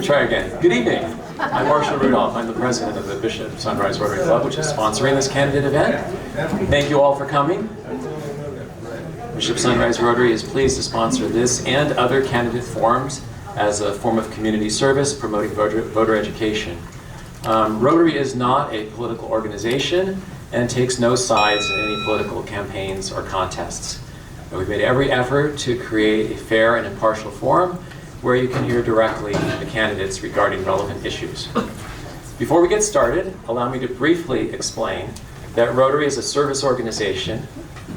Try again. Good evening. I'm Marshall Rudolph. I'm the president of the Bishop Sunrise Rotary Club, which is sponsoring this candidate event. Thank you all for coming. Bishop Sunrise Rotary is pleased to sponsor this and other candidate forums as a form of community service promoting voter education. Rotary is not a political organization and takes no sides in any political campaigns or contests. We've made every effort to create a fair and impartial forum where you can hear directly the candidates regarding relevant issues. Before we get started, allow me to briefly explain that Rotary is a service organization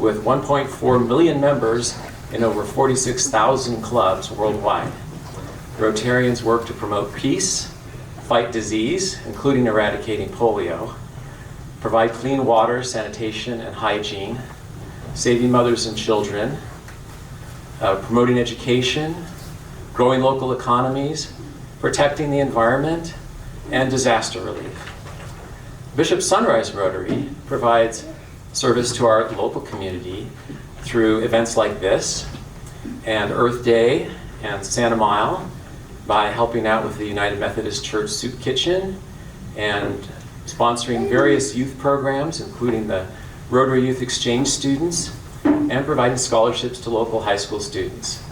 with 1.4 million members in over 46,000 clubs worldwide. Rotarians work to promote peace, fight disease, including eradicating polio, provide clean water, sanitation, and hygiene, saving mothers and children, promoting education, growing local economies, protecting the environment, and disaster relief. Bishop Sunrise Rotary provides service to our local community through events like this, and Earth Day and Santa Mile, by helping out with the United Methodist Church Soup Kitchen, and sponsoring various youth programs, including the Rotary Youth Exchange students, and providing scholarships to local high school students.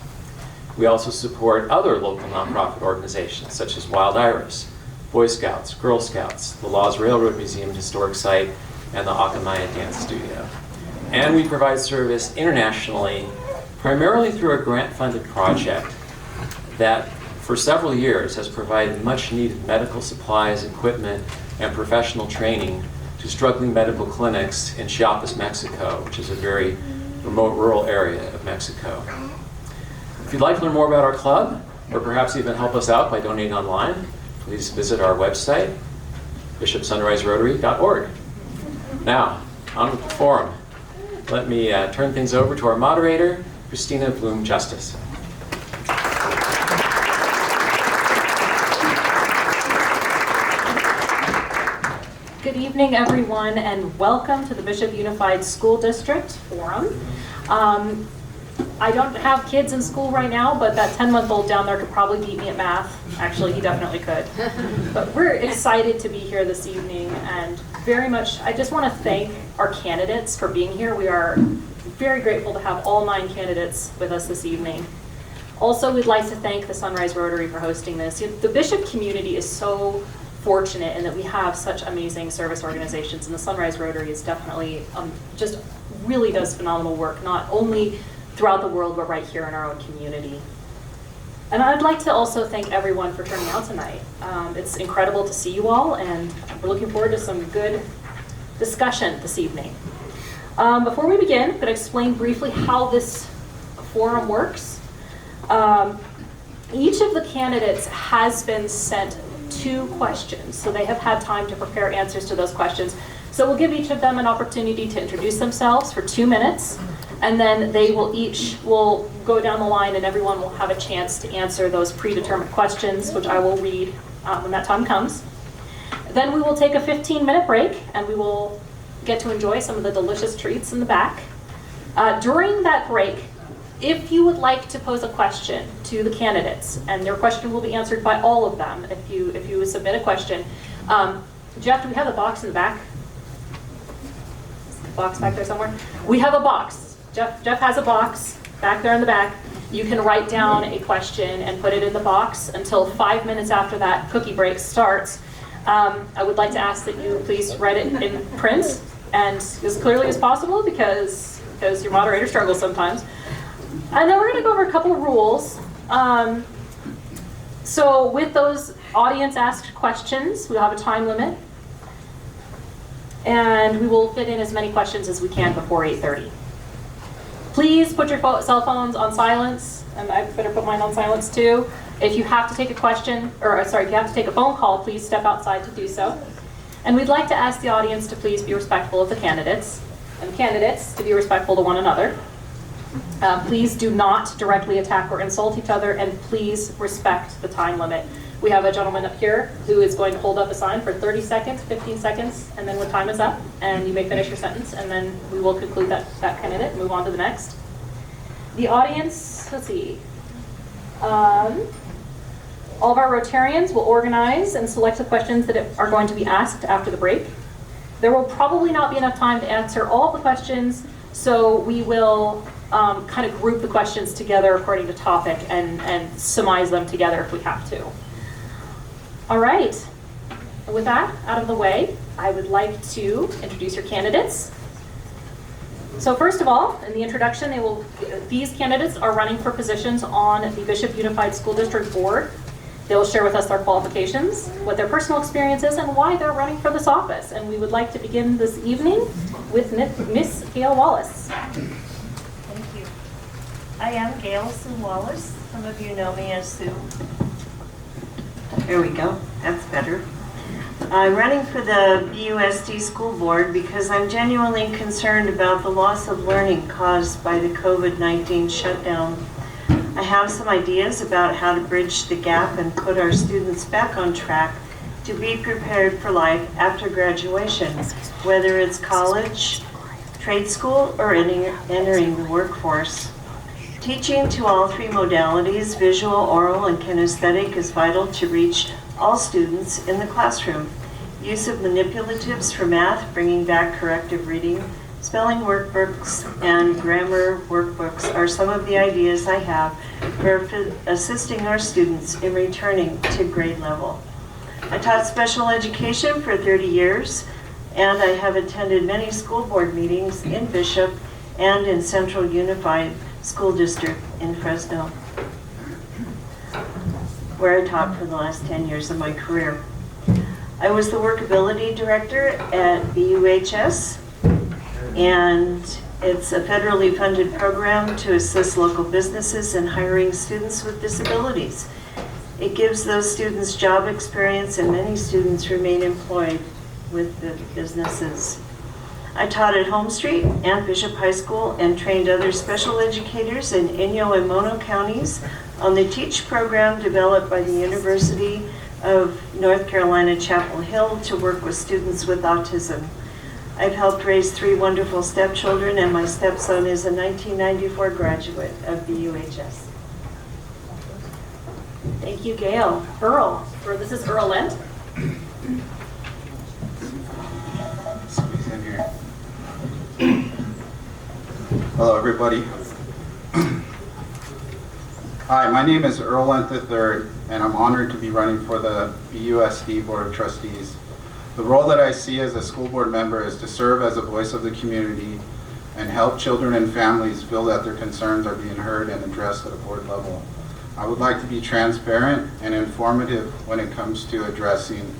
We also support other local nonprofit organizations such as Wild Iris, Boy Scouts, Girl Scouts, the Laws Railroad Museum and Historic Site, and the Akamaya Dance Studio. And we provide service internationally, primarily through a grant-funded project that for several years has provided much-needed medical supplies, equipment, and professional training to struggling medical clinics in Chiapas, Mexico, which is a very remote rural area of Mexico. If you'd like to learn more about our club, or perhaps even help us out by donating online, please visit our website, bishopsunriserotary.org. Now, on with the forum. Let me turn things over to our moderator, Christina Bloom Justice. Good evening, everyone, and welcome to the Bishop Unified School District Forum. I don't have kids in school right now, but that 10-month-old down there could probably beat me at math. Actually, he definitely could. But we're excited to be here this evening, and very much, I just want to thank our candidates for being here. We are very grateful to have all 9 candidates with us this evening. Also, we'd like to thank the Sunrise Rotary for hosting this. The Bishop community is so fortunate in that we have such amazing service organizations, and the Sunrise Rotary is definitely just really does phenomenal work, not only throughout the world, but right here in our own community. And I'd like to also thank everyone for turning out tonight. It's incredible to see you all, and we're looking forward to some good discussion this evening. Before we begin, I'm going to explain briefly how this forum works. Each of the candidates has been sent 2 questions, so they have had time to prepare answers to those questions. So we'll give each of them an opportunity to introduce themselves for 2 minutes, and then they will go down the line, and everyone will have a chance to answer those predetermined questions, which I will read when that time comes. Then we will take a 15-minute break, and we will get to enjoy some of the delicious treats in the back. During that break, if you would like to pose a question to the candidates, and your question will be answered by all of them if you submit a question. Jeff, do we have a box in the back? Is the box back there somewhere? We have a box. Jeff has a box back there in the back. You can write down a question and put it in the box until 5 minutes after that cookie break starts. I would like to ask that you please write it in print and as clearly as possible because your moderator struggles sometimes. And then we're going to go over a couple of rules. So with those audience asked questions, we'll have a time limit. And we will fit in as many questions as we can before 8:30. Please put your cell phones on silence, and I better put mine on silence too. If you have to take a question, if you have to take a phone call, please step outside to do so. And we'd like to ask the audience to please be respectful of the candidates, and the candidates to be respectful to one another. Please do not directly attack or insult each other, and please respect the time limit. We have a gentleman up here who is going to hold up a sign for 30 seconds, 15 seconds, and then when time is up, and you may finish your sentence, and then we will conclude that candidate and move on to the next. The audience, let's see. All of our Rotarians will organize and select the questions that are going to be asked after the break. There will probably not be enough time to answer all of the questions, so we will kind of group the questions together according to topic and surmise them together if we have to. All right, with that out of the way, I would like to introduce your candidates. So first of all, in the introduction, these candidates are running for positions on the Bishop Unified School District Board. They will share with us their qualifications, what their personal experience is, and why they're running for this office. And we would like to begin this evening with Miss Gail Wallace. Thank you. I am Gail Sue Wallace. Some of you know me as Sue. There we go. That's better. I'm running for the BUSD School Board because I'm genuinely concerned about the loss of learning caused by the COVID-19 shutdown. I have some ideas about how to bridge the gap and put our students back on track to be prepared for life after graduation, whether it's college, trade school, or entering the workforce. Teaching to all three modalities, visual, oral, and kinesthetic, is vital to reach all students in the classroom. Use of manipulatives for math, bringing back corrective reading, spelling workbooks, and grammar workbooks are some of the ideas I have for assisting our students in returning to grade level. I taught special education for 30 years, and I have attended many school board meetings in Bishop and in Central Unified School District in Fresno, where I taught for the last 10 years of my career. I was the workability director at BUHS, and it's a federally funded program to assist local businesses in hiring students with disabilities. It gives those students job experience, and many students remain employed with the businesses. I taught at Home Street and Bishop High School and trained other special educators in Inyo and Mono counties on the TEACH program developed by the University of North Carolina, Chapel Hill, to work with students with autism. I've helped raise 3 wonderful stepchildren, and my stepson is a 1994 graduate of BUHS. Thank you, Gail. Earl, this is Earl Lent. Squeeze in here. Hello, everybody. Hi, my name is Earl Lent III, and I'm honored to be running for the BUSD Board of Trustees. The role that I see as a school board member is to serve as a voice of the community and help children and families feel that their concerns are being heard and addressed at a board level. I would like to be transparent and informative when it comes to addressing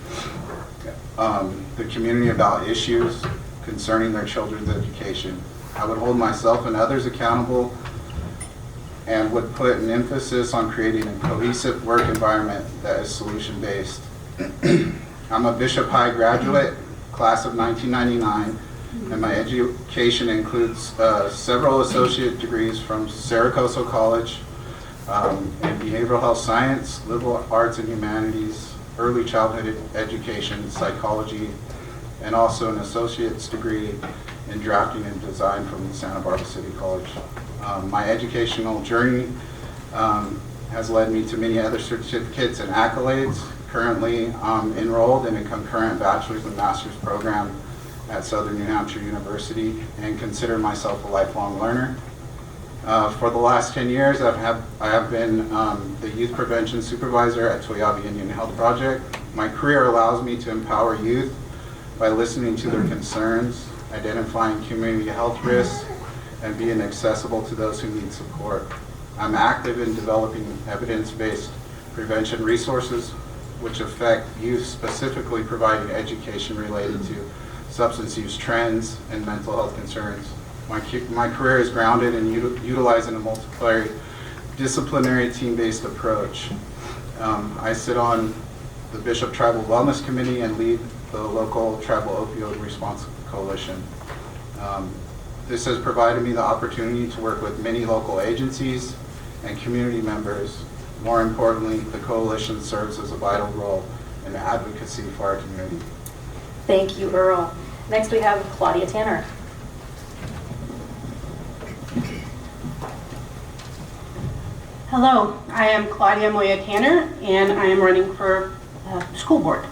the community about issues concerning their children's education. I would hold myself and others accountable and would put an emphasis on creating a cohesive work environment that is solution-based. I'm a Bishop High graduate, class of 1999, and my education includes several associate degrees from Saracoso College in behavioral health science, liberal arts and humanities, early childhood education, psychology, and also an associate's degree in drafting and design from Santa Barbara City College. My educational journey has led me to many other certificates and accolades. Currently, I'm enrolled in a concurrent bachelor's and master's program at Southern New Hampshire University and consider myself a lifelong learner. For the last 10 years, I have been the youth prevention supervisor at Toyabe Indian Health Project. My career allows me to empower youth by listening to their concerns, identifying community health risks, and being accessible to those who need support. I'm active in developing evidence-based prevention resources which affect youth, specifically providing education related to substance use trends and mental health concerns. My career is grounded in utilizing a multidisciplinary team-based approach. I sit on the Bishop Tribal Wellness Committee and lead the local Tribal Opioid Response Coalition. This has provided me the opportunity to work with many local agencies and community members. More importantly, the coalition serves as a vital role in advocacy for our community. Thank you, Earl. Next we have Claudia Tanner. Hello, I am Claudia Tanner, and I am running for school board.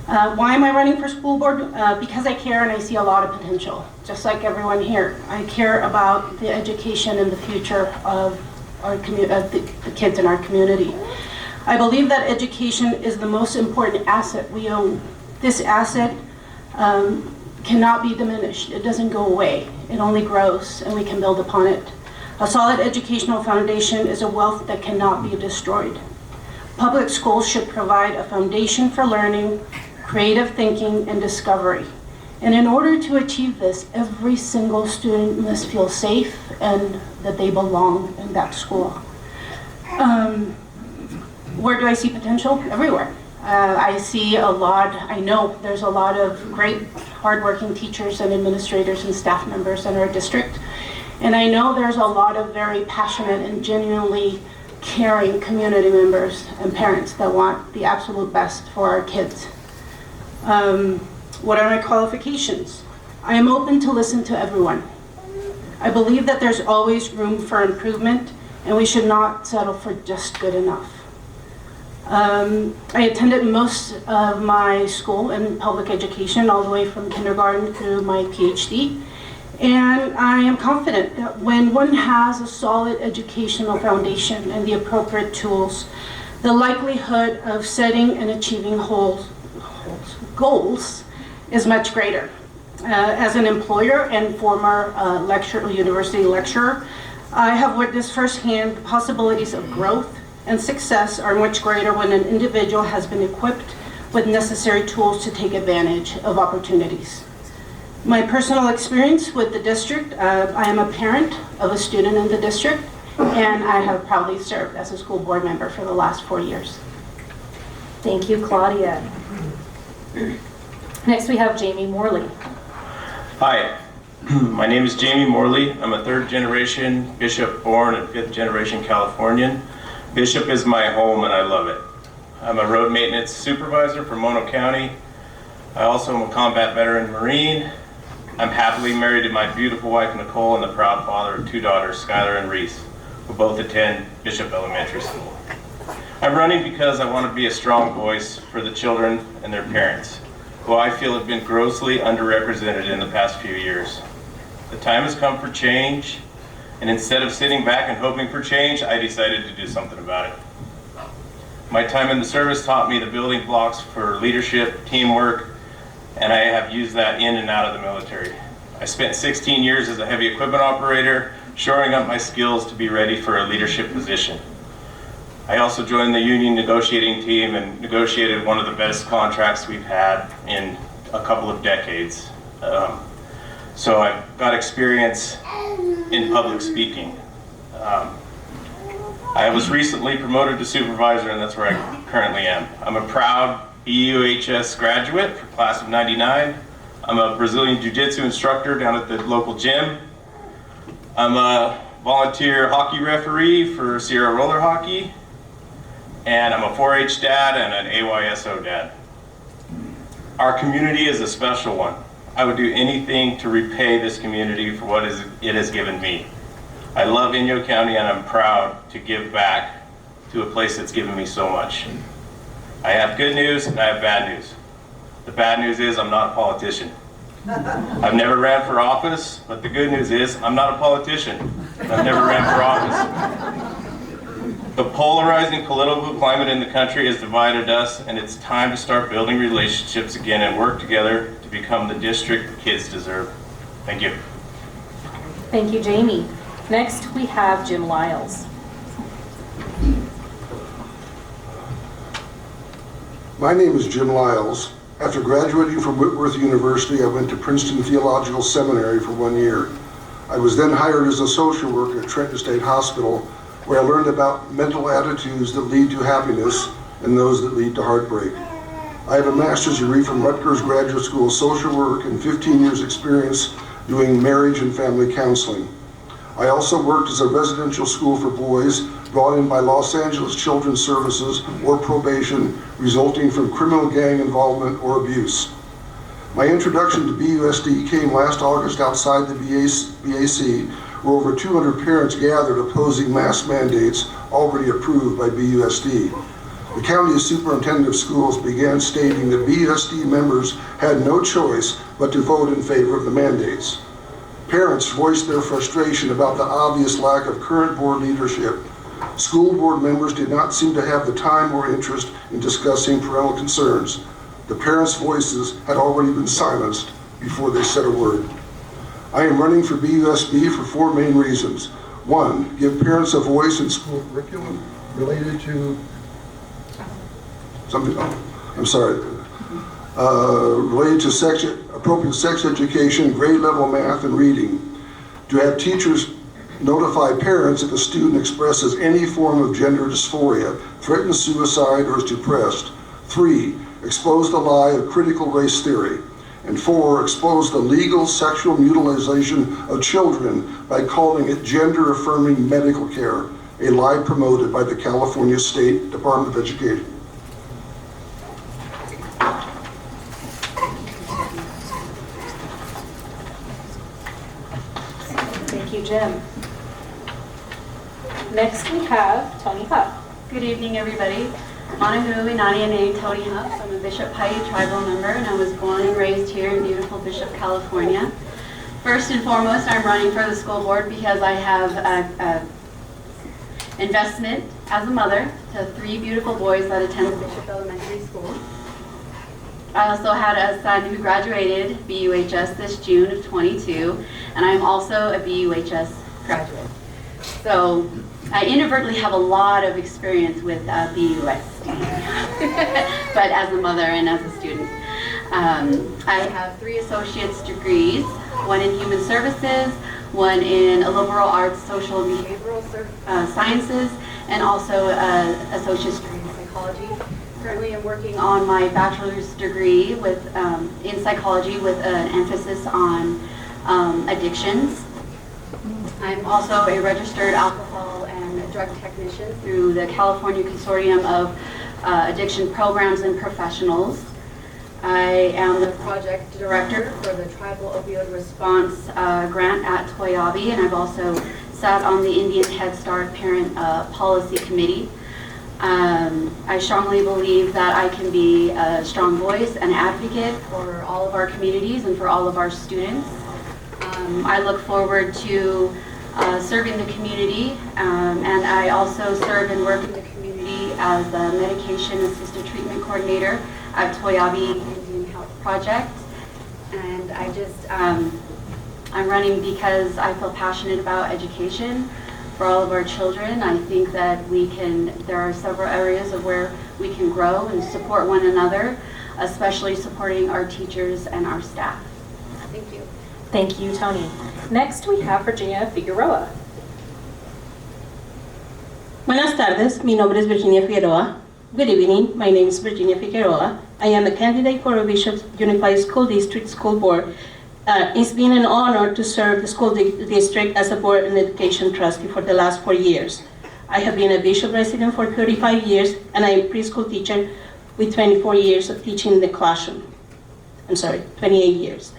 Why am I running for school board? Because I care and I see a lot of potential, just like everyone here. I care about the education and the future of our the kids in our community. I believe that education is the most important asset we own. This asset cannot be diminished. It doesn't go away. It only grows, and we can build upon it. A solid educational foundation is a wealth that cannot be destroyed. Public schools should provide a foundation for learning, creative thinking, and discovery. And in order to achieve this, every single student must feel safe and that they belong in that school. Where do I see potential? Everywhere. I see a lot, I know there's a lot of great hardworking teachers and administrators and staff members in our district. And I know there's a lot of very passionate and genuinely caring community members and parents that want the absolute best for our kids. What are my qualifications? I am open to listen to everyone. I believe that there's always room for improvement, and we should not settle for just good enough. I attended most of my school in public education, all the way from kindergarten through my PhD. And I am confident that when one has a solid educational foundation and the appropriate tools, the likelihood of setting and achieving goals is much greater. As an employer and former university lecturer, I have witnessed firsthand the possibilities of growth and success are much greater when an individual has been equipped with necessary tools to take advantage of opportunities. My personal experience with the district, I am a parent of a student in the district, and I have proudly served as a school board member for the last 4 years. Thank you, Claudia. Next we have Jamie Morley. Hi, my name is Jamie Morley. I'm a third generation Bishop born and fifth generation Californian. Bishop is my home and I love it. I'm a road maintenance supervisor for Mono County. I also am a combat veteran Marine. I'm happily married to my beautiful wife Nicole and the proud father of 2 daughters, Skylar and Reese, who both attend Bishop Elementary School. I'm running because I want to be a strong voice for the children and their parents, who I feel have been grossly underrepresented in the past few years. The time has come for change, and instead of sitting back and hoping for change, I decided to do something about it. My time in the service taught me the building blocks for leadership, teamwork, and I have used that in and out of the military. I spent 16 years as a heavy equipment operator, shoring up my skills to be ready for a leadership position. I also joined the union negotiating team and negotiated one of the best contracts we've had in a couple of decades. So I've got experience in public speaking. I was recently promoted to supervisor, and that's where I currently am. I'm a proud BUHS graduate for class of '99. I'm a Brazilian Jiu-Jitsu instructor down at the local gym. I'm a volunteer hockey referee for Sierra Roller Hockey. And I'm a 4-H dad and an AYSO dad. Our community is a special one. I would do anything to repay this community for what it has given me. I love Inyo County and I'm proud to give back to a place that's given me so much. I have good news and I have bad news. The bad news is I'm not a politician. I've never ran for office, but the good news is I'm not a politician. I've never ran for office. The polarizing political climate in the country has divided us, and it's time to start building relationships again and work together to become the district kids deserve. Thank you. Thank you, Jamie. Next, we have Jim Liles. My name is Jim Liles. After graduating from Whitworth University, I went to Princeton Theological Seminary for 1 year. I was then hired as a social worker at Trenton State Hospital, where I learned about mental attitudes that lead to happiness and those that lead to heartbreak. I have a master's degree from Rutgers Graduate School of Social Work and 15 years experience doing marriage and family counseling. I also worked as a residential school for boys brought in by Los Angeles Children's Services or probation resulting from criminal gang involvement or abuse. My introduction to BUSD came last August outside the BAC, where over 200 parents gathered opposing mask mandates already approved by BUSD. The county superintendent of schools began stating that BUSD members had no choice but to vote in favor of the mandates. Parents voiced their frustration about the obvious lack of current board leadership. School board members did not seem to have the time or interest in discussing parental concerns. The parents' voices had already been silenced before they said a word. I am running for BUSB for 4 main reasons. 1, give parents a voice in school curriculum related to related to appropriate sex education, grade level math, and reading. To have teachers notify parents if a student expresses any form of gender dysphoria, threatens suicide, or is depressed. 3, expose the lie of critical race theory. And 4, expose the legal sexual mutilation of children by calling it gender-affirming medical care, a lie promoted by the California State Department of Education. Thank you, Jim. Next we have Toni Huff. Good evening, everybody. Monahu Inani Toni Huff. I'm a Bishop Paiute tribal member, and I was born and raised here in beautiful Bishop, California. First and foremost, I'm running for the school board because I have an investment as a mother to 3 beautiful boys that attend the Bishop Elementary School. I also had a son who graduated BUHS this June of 22, and I'm also a BUHS graduate. So I inadvertently have a lot of experience with BUSD, but as a mother and as a student. I have 3 associate's degrees, 1 in human services, 1 in liberal arts, social and behavioral sciences, and also an associate's degree in psychology. Currently I'm working on my bachelor's degree in psychology with an emphasis on addictions. I'm also a registered alcohol and drug technician through the California Consortium of Addiction Programs and Professionals. I am the project director for the Tribal Opioid Response Grant at Toyabe, and I've also sat on the Indian Head Start Parent Policy Committee. I strongly believe that I can be a strong voice and advocate for all of our communities and for all of our students. I look forward to serving the community, and I also serve and work in the community as a medication-assisted treatment coordinator at Toyabe Indian Health Project. And I'm running because I feel passionate about education for all of our children. I think that there are several areas of where we can grow and support one another, especially supporting our teachers and our staff. Thank you. Thank you, Toni. Next we have Virginia Figueroa. Buenas tardes, mi nombre es Virginia Figueroa. Good evening, my name is Virginia Figueroa. I am a candidate for a Bishop Unified School District School Board. It's been an honor to serve the school district as a board and education trustee for the last 4 years. I have been a Bishop resident for 35 years, and I am a preschool teacher with 24 years of teaching in the classroom. 28 years.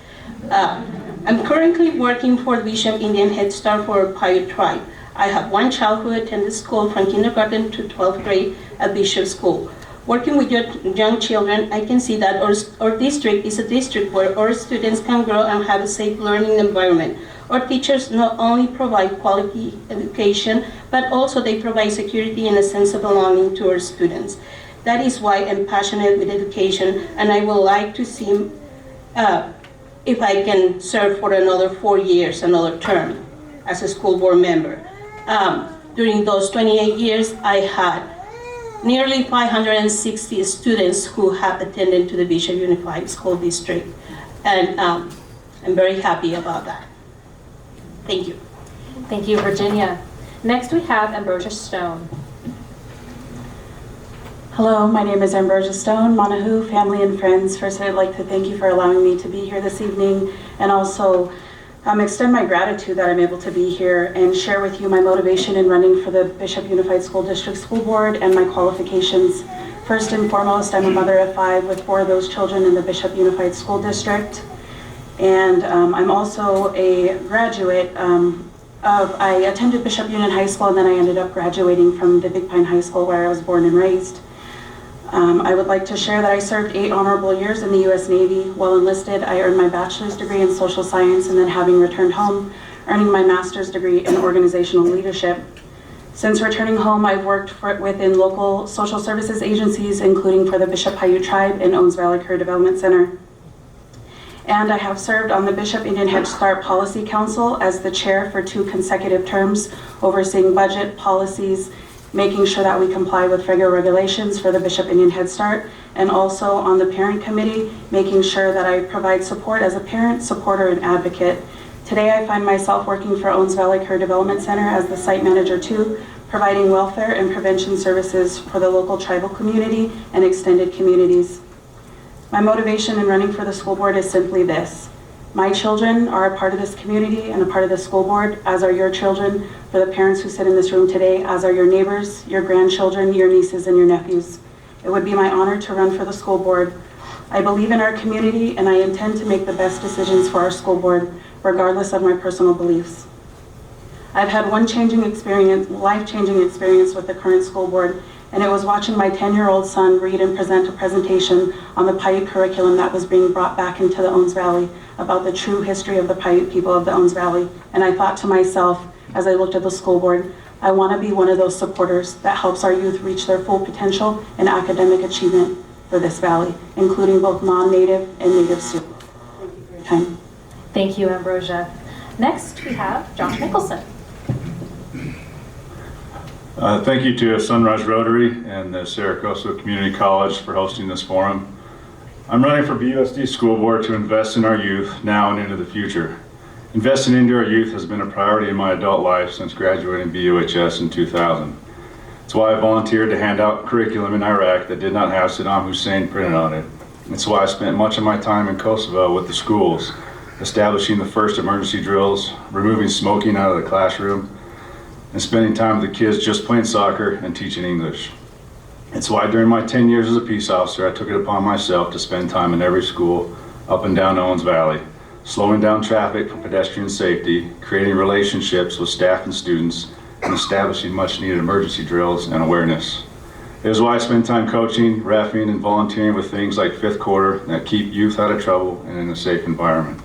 I'm currently working for Bishop Indian Head Start for Paiute Tribe. I have 1 child who attended school from kindergarten to 12th grade at Bishop School. Working with young children, I can see that our district is a district where our students can grow and have a safe learning environment. Our teachers not only provide quality education, but also they provide security and a sense of belonging to our students. That is why I'm passionate with education, and I would like to see if I can serve for another 4 years, another term, as a school board member. During those 28 years, I had nearly 560 students who have attended to the Bishop Unified School District, and I'm very happy about that. Thank you. Thank you, Virginia. Next we have Ambroshia Stone. Hello, my name is Ambroshia Stone, Monahu, family and friends. First, I'd like to thank you for allowing me to be here this evening, and also extend my gratitude that I'm able to be here and share with you my motivation in running for the Bishop Unified School District School Board and my qualifications. First and foremost, I'm a mother of 5 with 4 of those children in the Bishop Unified School District. And I'm also a graduate I attended Bishop Union High School, and then I ended up graduating from the Big Pine High School where I was born and raised. I would like to share that I served 8 honorable years in the U.S. Navy. While enlisted, I earned my bachelor's degree in social science, and then having returned home, earning my master's degree in organizational leadership. Since returning home, I've worked within local social services agencies, including for the Bishop Paiute Tribe and Owens Valley Career Development Center. And I have served on the Bishop Indian Head Start Policy Council as the chair for 2 consecutive terms, overseeing budget, policies, making sure that we comply with federal regulations for the Bishop Indian Head Start, and also on the parent committee, making sure that I provide support as a parent, supporter, and advocate. Today I find myself working for Owens Valley Career Development Center as the site manager too, providing welfare and prevention services for the local tribal community and extended communities. My motivation in running for the school board is simply this. My children are a part of this community and a part of the school board, as are your children, for the parents who sit in this room today, as are your neighbors, your grandchildren, your nieces, and your nephews. It would be my honor to run for the school board. I believe in our community, and I intend to make the best decisions for our school board, regardless of my personal beliefs. I've had one life-changing experience with the current school board, and it was watching my 10-year-old son read and present a presentation on the Paiute curriculum that was being brought back into the Owens Valley about the true history of the Paiute people of the Owens Valley. And I thought to myself, as I looked at the school board, I want to be one of those supporters that helps our youth reach their full potential and academic achievement for this valley, including both non-native and native students. Thank you for your time. Thank you, Ambrosia. Next, we have Josh Nicholson. Thank you to Sunrise Rotary and the Saracoso Community College for hosting this forum. I'm running for BUSD School Board to invest in our youth now and into the future. Investing into our youth has been a priority in my adult life since graduating BUHS in 2000. It's why I volunteered to hand out curriculum in Iraq that did not have Saddam Hussein printed on it. It's why I spent much of my time in Kosovo with the schools, establishing the first emergency drills, removing smoking out of the classroom, and spending time with the kids just playing soccer and teaching English. It's why during my 10 years as a peace officer, I took it upon myself to spend time in every school up and down Owens Valley, slowing down traffic for pedestrian safety, creating relationships with staff and students, and establishing much needed emergency drills and awareness. It is why I spend time coaching, reffing, and volunteering with things like Fifth Quarter that keep youth out of trouble and in a safe environment.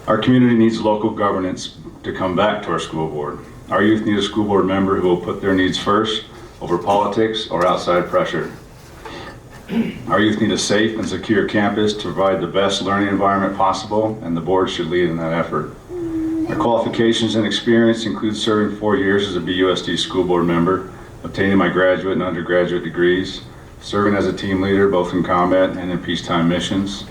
Our community needs local governance to come back to our school board. Our youth need a school board member who will put their needs first over politics or outside pressure. Our youth need a safe and secure campus to provide the best learning environment possible, and the board should lead in that effort. Our qualifications and experience include serving 4 years as a BUSD school board member, obtaining my graduate and undergraduate degrees, serving as a team leader both in combat and in peacetime missions,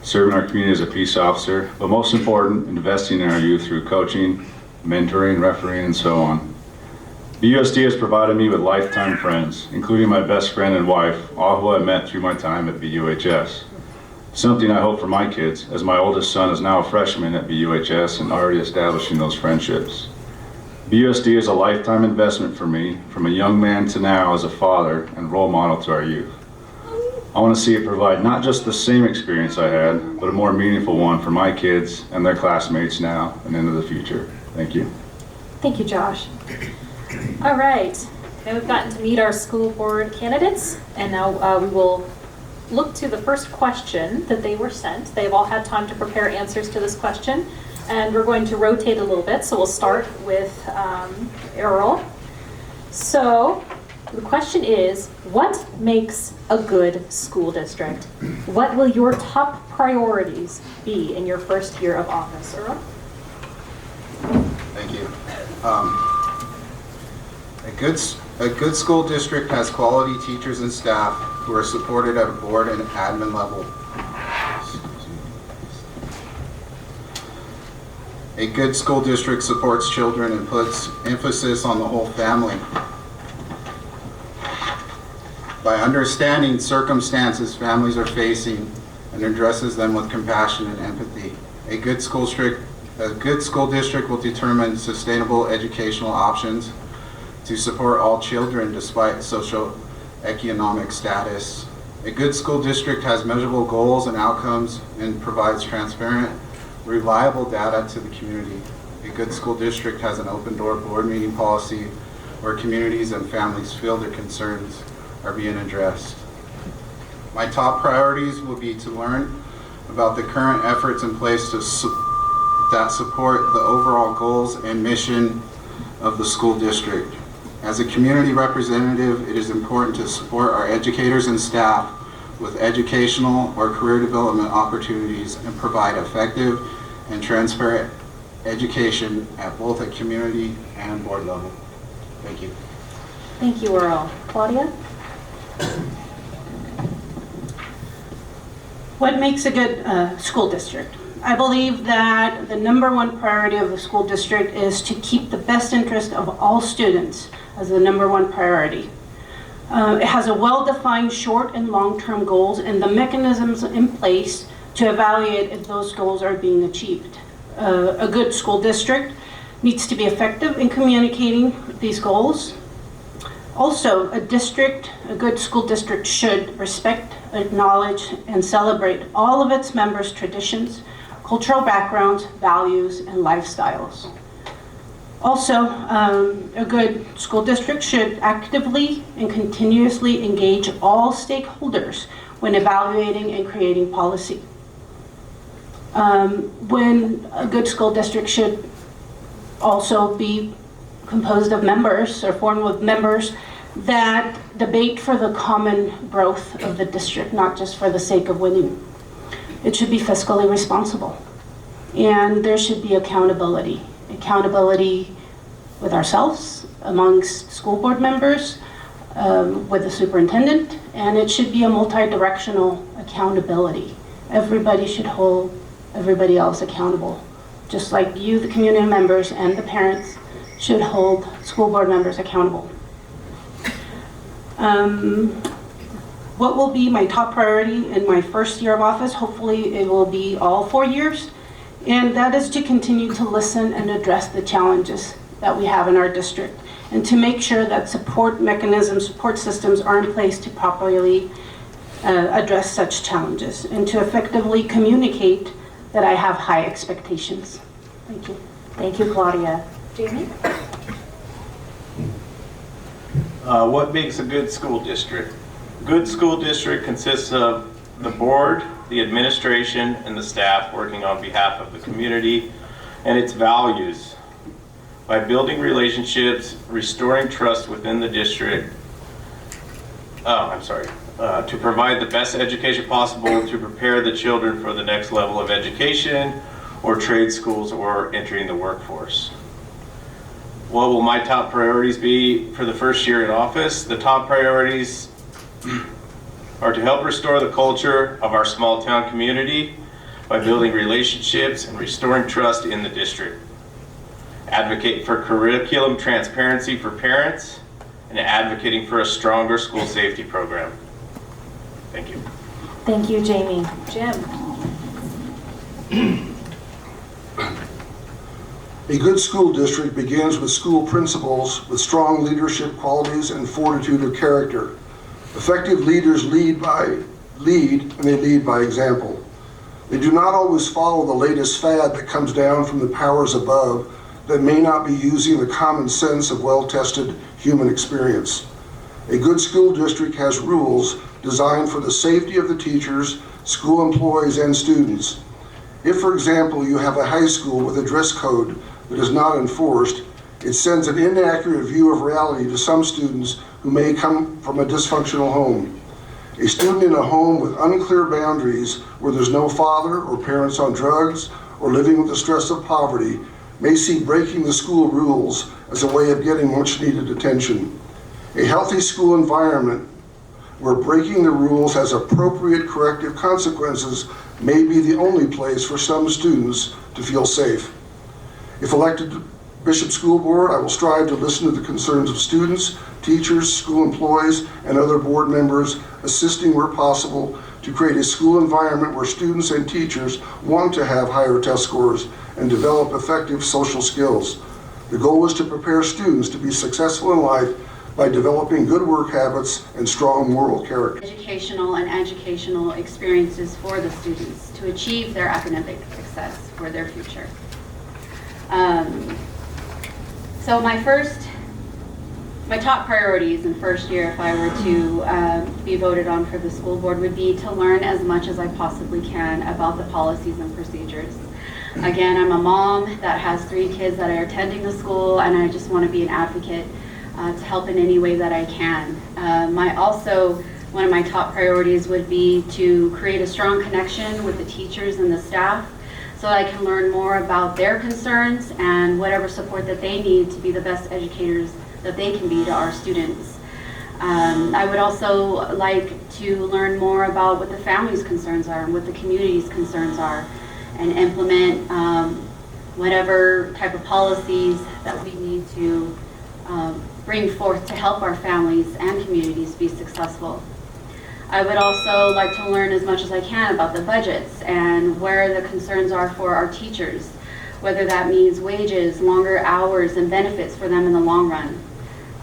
serving our community as a peace officer, but most important, investing in our youth through coaching, mentoring, refereeing, and so on. BUSD has provided me with lifetime friends, including my best friend and wife, all who I met through my time at BUHS. Something I hope for my kids, as my oldest son is now a freshman at BUHS and already establishing those friendships. BUSD is a lifetime investment for me, from a young man to now as a father and role model to our youth. I want to see it provide not just the same experience I had, but a more meaningful one for my kids and their classmates now and into the future. Thank you. Thank you, Josh. All right, now we've gotten to meet our school board candidates, and now we will look to the first question that they were sent. They've all had time to prepare answers to this question, and we're going to rotate a little bit. So we'll start with Earl. So the question is, what makes a good school district? What will your top priorities be in your first year of office, Earl? Thank you. A good school district has quality teachers and staff who are supported at a board and admin level. A good school district supports children and puts emphasis on the whole family. By understanding circumstances families are facing and addresses them with compassion and empathy. A good school district will determine sustainable educational options to support all children despite socioeconomic status. A good school district has measurable goals and outcomes and provides transparent, reliable data to the community. A good school district has an open door board meeting policy where communities and families feel their concerns are being addressed. My top priorities will be to learn about the current efforts in place that support the overall goals and mission of the school district. As a community representative, it is important to support our educators and staff with educational or career development opportunities and provide effective and transparent education at both a community and board level. Thank you. Thank you, Earl. Claudia? What makes a good school district? I believe that the #1 priority of the school district is to keep the best interest of all students as the #1 priority. It has a well-defined short and long-term goals and the mechanisms in place to evaluate if those goals are being achieved. A good school district needs to be effective in communicating these goals. Also, a good school district should respect, acknowledge, and celebrate all of its members' traditions, cultural backgrounds, values, and lifestyles. Also, a good school district should actively and continuously engage all stakeholders when evaluating and creating policy. When a good school district should also be composed of members or formed with members that debate for the common growth of the district, not just for the sake of winning. It should be fiscally responsible. And there should be accountability. Accountability with ourselves, amongst school board members, with the superintendent, and it should be a multi-directional accountability. Everybody should hold everybody else accountable. Just like you, the community members, and the parents should hold school board members accountable. What will be my top priority in my first year of office? Hopefully it will be all 4 years, and that is to continue to listen and address the challenges that we have in our district, and to make sure that support mechanisms, support systems are in place to properly address such challenges, and to effectively communicate that I have high expectations. Thank you. Thank you, Claudia. Jamie? What makes a good school district? A good school district consists of the board, the administration, and the staff working on behalf of the community and its values. By building relationships, restoring trust within the district, to provide the best education possible to prepare the children for the next level of education or trade schools or entering the workforce. What will my top priorities be for the first year in office? The top priorities are to help restore the culture of our small town community by building relationships and restoring trust in the district. Advocate for curriculum transparency for parents and advocating for a stronger school safety program. Thank you. Thank you, Jamie. Jim? A good school district begins with school principals with strong leadership qualities and fortitude of character. Effective leaders lead and they lead by example. They do not always follow the latest fad that comes down from the powers above that may not be using the common sense of well-tested human experience. A good school district has rules designed for the safety of the teachers, school employees, and students. If, for example, you have a high school with a dress code that is not enforced, it sends an inaccurate view of reality to some students who may come from a dysfunctional home. A student in a home with unclear boundaries where there's no father or parents on drugs or living with the stress of poverty may see breaking the school rules as a way of getting much needed attention. A healthy school environment where breaking the rules has appropriate corrective consequences may be the only place for some students to feel safe. If elected to Bishop School Board, I will strive to listen to the concerns of students, teachers, school employees, and other board members, assisting where possible to create a school environment where students and teachers want to have higher test scores and develop effective social skills. The goal is to prepare students to be successful in life by developing good work habits and strong moral character. Educational and educational experiences for the students to achieve their academic success for their future. So my top priorities in first year, if I were to be voted on for the school board, would be to learn as much as I possibly can about the policies and procedures. Again, I'm a mom that has 3 kids that are attending the school, and I just want to be an advocate to help in any way that I can. One of my top priorities would be to create a strong connection with the teachers and the staff so I can learn more about their concerns and whatever support that they need to be the best educators that they can be to our students. I would also like to learn more about what the family's concerns are and what the community's concerns are, and implement whatever type of policies that we need to bring forth to help our families and communities be successful. I would also like to learn as much as I can about the budgets and where the concerns are for our teachers, whether that means wages, longer hours, and benefits for them in the long run.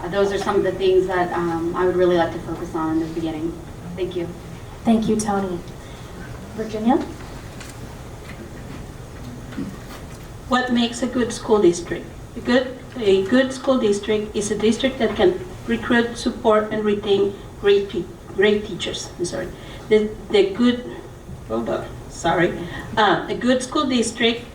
Those are some of the things that I would really like to focus on in the beginning. Thank you. Thank you, Toni. Virginia? What makes a good school district? A good school district is a district that can recruit, support, and retain great teachers. I'm sorry. A good school district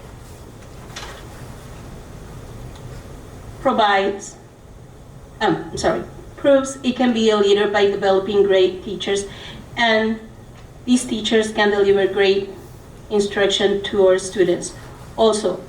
proves it can be a leader by developing great teachers, and these teachers can deliver great instruction to our students. Also,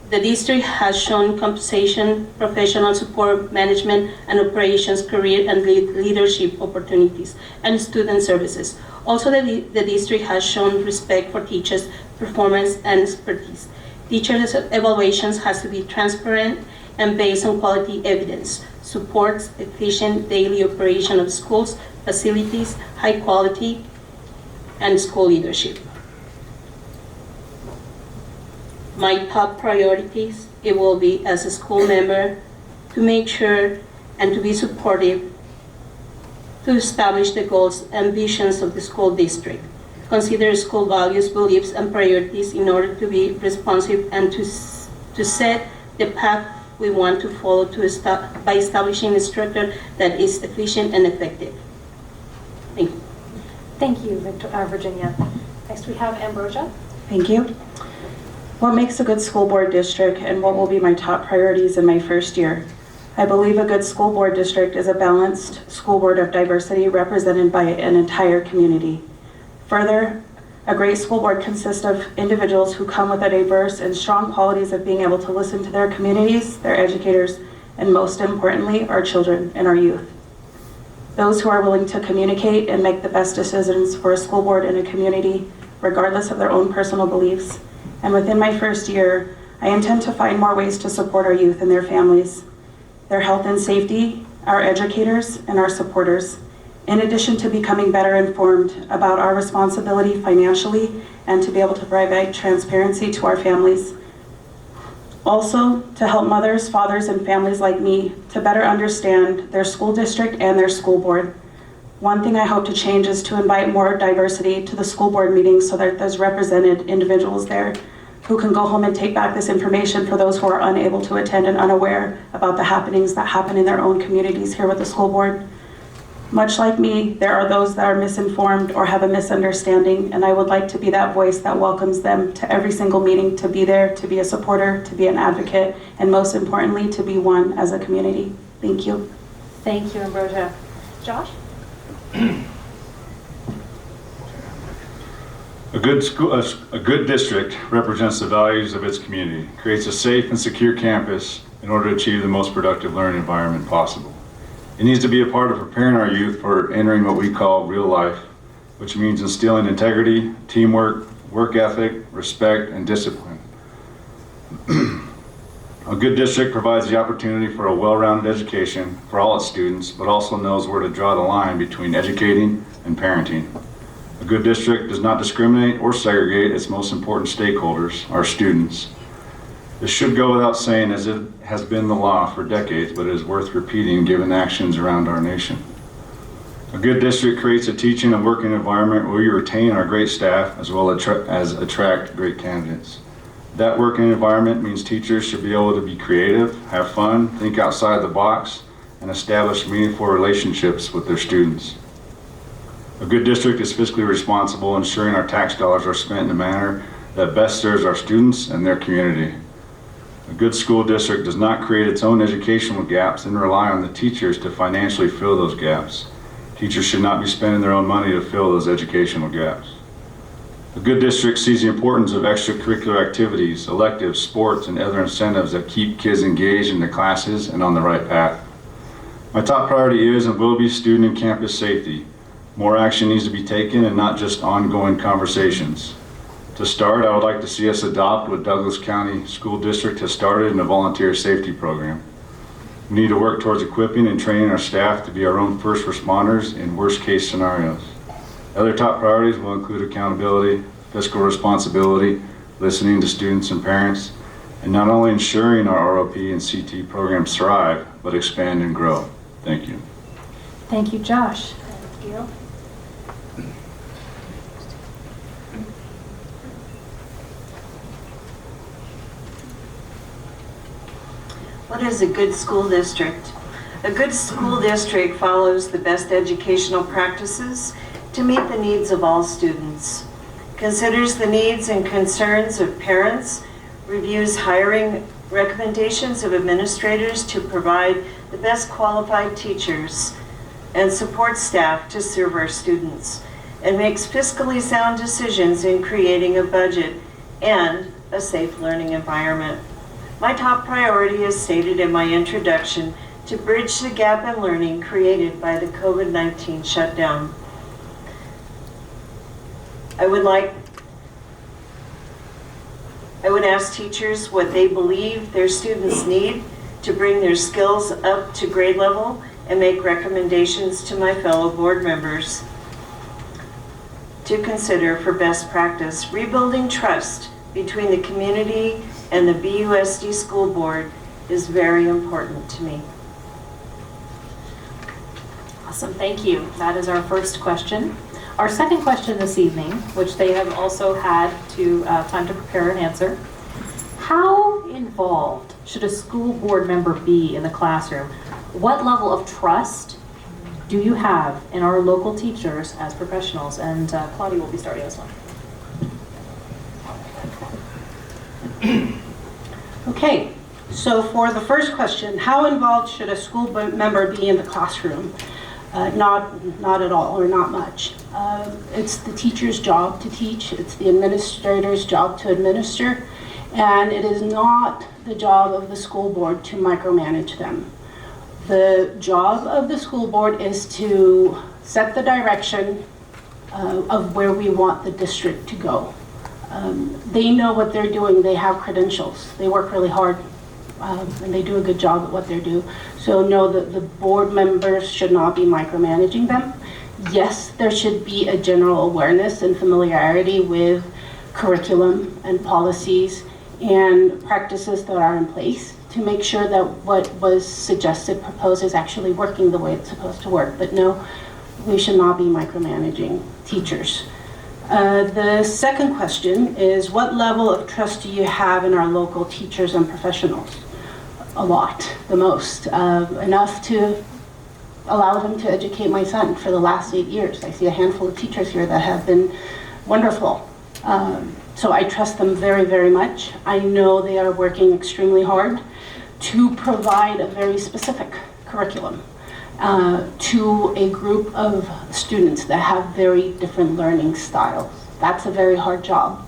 the district has shown compensation, professional support, management and operations, career and leadership opportunities, and student services. Also, the district has shown respect for teachers' performance and expertise. Teachers' evaluations has to be transparent and based on quality evidence, supports efficient daily operation of schools, facilities, high quality, and school leadership. My top priorities, it will be as a school member to make sure and to be supportive to establish the goals and visions of the school district, consider school values, beliefs, and priorities in order to be responsive and to set the path we want to follow by establishing a structure that is efficient and effective. Thank you. Thank you, Virginia. Next we have Ambrosia. Thank you. What makes a good school board district, and what will be my top priorities in my first year? I believe a good school board district is a balanced school board of diversity represented by an entire community. Further, a great school board consists of individuals who come with a diverse and strong qualities of being able to listen to their communities, their educators, and most importantly, our children and our youth. Those who are willing to communicate and make the best decisions for a school board and a community, regardless of their own personal beliefs. And within my first year, I intend to find more ways to support our youth and their families, their health and safety, our educators, and our supporters, in addition to becoming better informed about our responsibility financially and to be able to provide transparency to our families. Also, to help mothers, fathers, and families like me to better understand their school district and their school board. One thing I hope to change is to invite more diversity to the school board meetings so that there's represented individuals there who can go home and take back this information for those who are unable to attend and unaware about the happenings that happen in their own communities here with the school board. Much like me, there are those that are misinformed or have a misunderstanding, and I would like to be that voice that welcomes them to every single meeting, to be there, to be a supporter, to be an advocate, and most importantly, to be one as a community. Thank you. Thank you, Ambrosia. Josh? A good district represents the values of its community, creates a safe and secure campus in order to achieve the most productive learning environment possible. It needs to be a part of preparing our youth for entering what we call real life, which means instilling integrity, teamwork, work ethic, respect, and discipline. A good district provides the opportunity for a well-rounded education for all its students, but also knows where to draw the line between educating and parenting. A good district does not discriminate or segregate its most important stakeholders, our students. This should go without saying, as it has been the law for decades, but it is worth repeating given actions around our nation. A good district creates a teaching and working environment where we retain our great staff as well as attract great candidates. That working environment means teachers should be able to be creative, have fun, think outside the box, and establish meaningful relationships with their students. A good district is fiscally responsible, ensuring our tax dollars are spent in a manner that best serves our students and their community. A good school district does not create its own educational gaps and rely on the teachers to financially fill those gaps. Teachers should not be spending their own money to fill those educational gaps. A good district sees the importance of extracurricular activities, electives, sports, and other incentives that keep kids engaged in the classes and on the right path. My top priority is and will be student and campus safety. More action needs to be taken and not just ongoing conversations. To start, I would like to see us adopt what Douglas County School District has started in a volunteer safety program. We need to work towards equipping and training our staff to be our own first responders in worst case scenarios. Other top priorities will include accountability, fiscal responsibility, listening to students and parents, and not only ensuring our ROP and CT programs thrive, but expand and grow. Thank you. Thank you, Josh. Thank you. What is a good school district? A good school district follows the best educational practices to meet the needs of all students, considers the needs and concerns of parents, reviews hiring recommendations of administrators to provide the best qualified teachers, and supports staff to serve our students, and makes fiscally sound decisions in creating a budget and a safe learning environment. My top priority is stated in my introduction to bridge the gap in learning created by the COVID-19 shutdown. I would ask teachers what they believe their students need to bring their skills up to grade level and make recommendations to my fellow board members to consider for best practice. Rebuilding trust between the community and the BUSD school board is very important to me. Awesome, thank you. That is our first question. Our second question this evening, which they have also had time to prepare and answer. How involved should a school board member be in the classroom? What level of trust do you have in our local teachers as professionals? And Claudia will be starting this one. Okay, so for the first question, how involved should a school member be in the classroom? Not at all, or not much. It's the teacher's job to teach, it's the administrator's job to administer, and it is not the job of the school board to micromanage them. The job of the school board is to set the direction of where we want the district to go. They know what they're doing, they have credentials, they work really hard, and they do a good job at what they do. So no, the board members should not be micromanaging them. Yes, there should be a general awareness and familiarity with curriculum and policies and practices that are in place to make sure that what was suggested, proposed is actually working the way it's supposed to work. But no, we should not be micromanaging teachers. The second question is, what level of trust do you have in our local teachers and professionals? A lot, the most, enough to allow them to educate my son for the last 8 years. I see a handful of teachers here that have been wonderful. So I trust them very, very much. I know they are working extremely hard to provide a very specific curriculum to a group of students that have very different learning styles. That's a very hard job.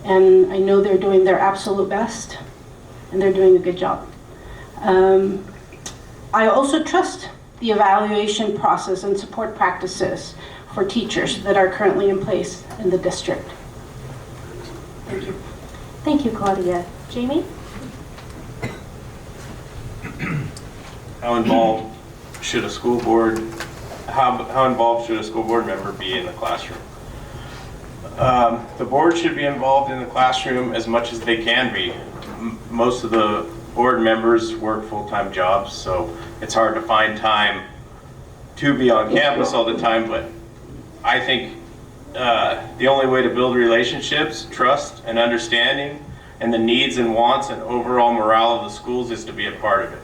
And I know they're doing their absolute best, and they're doing a good job. I also trust the evaluation process and support practices for teachers that are currently in place in the district. Thank you. Thank you, Claudia. Jamie? How involved should a school board member be in the classroom? The board should be involved in the classroom as much as they can be. Most of the board members work full-time jobs, so it's hard to find time to be on campus all the time, but I think the only way to build relationships, trust, and understanding and the needs and wants and overall morale of the schools is to be a part of it.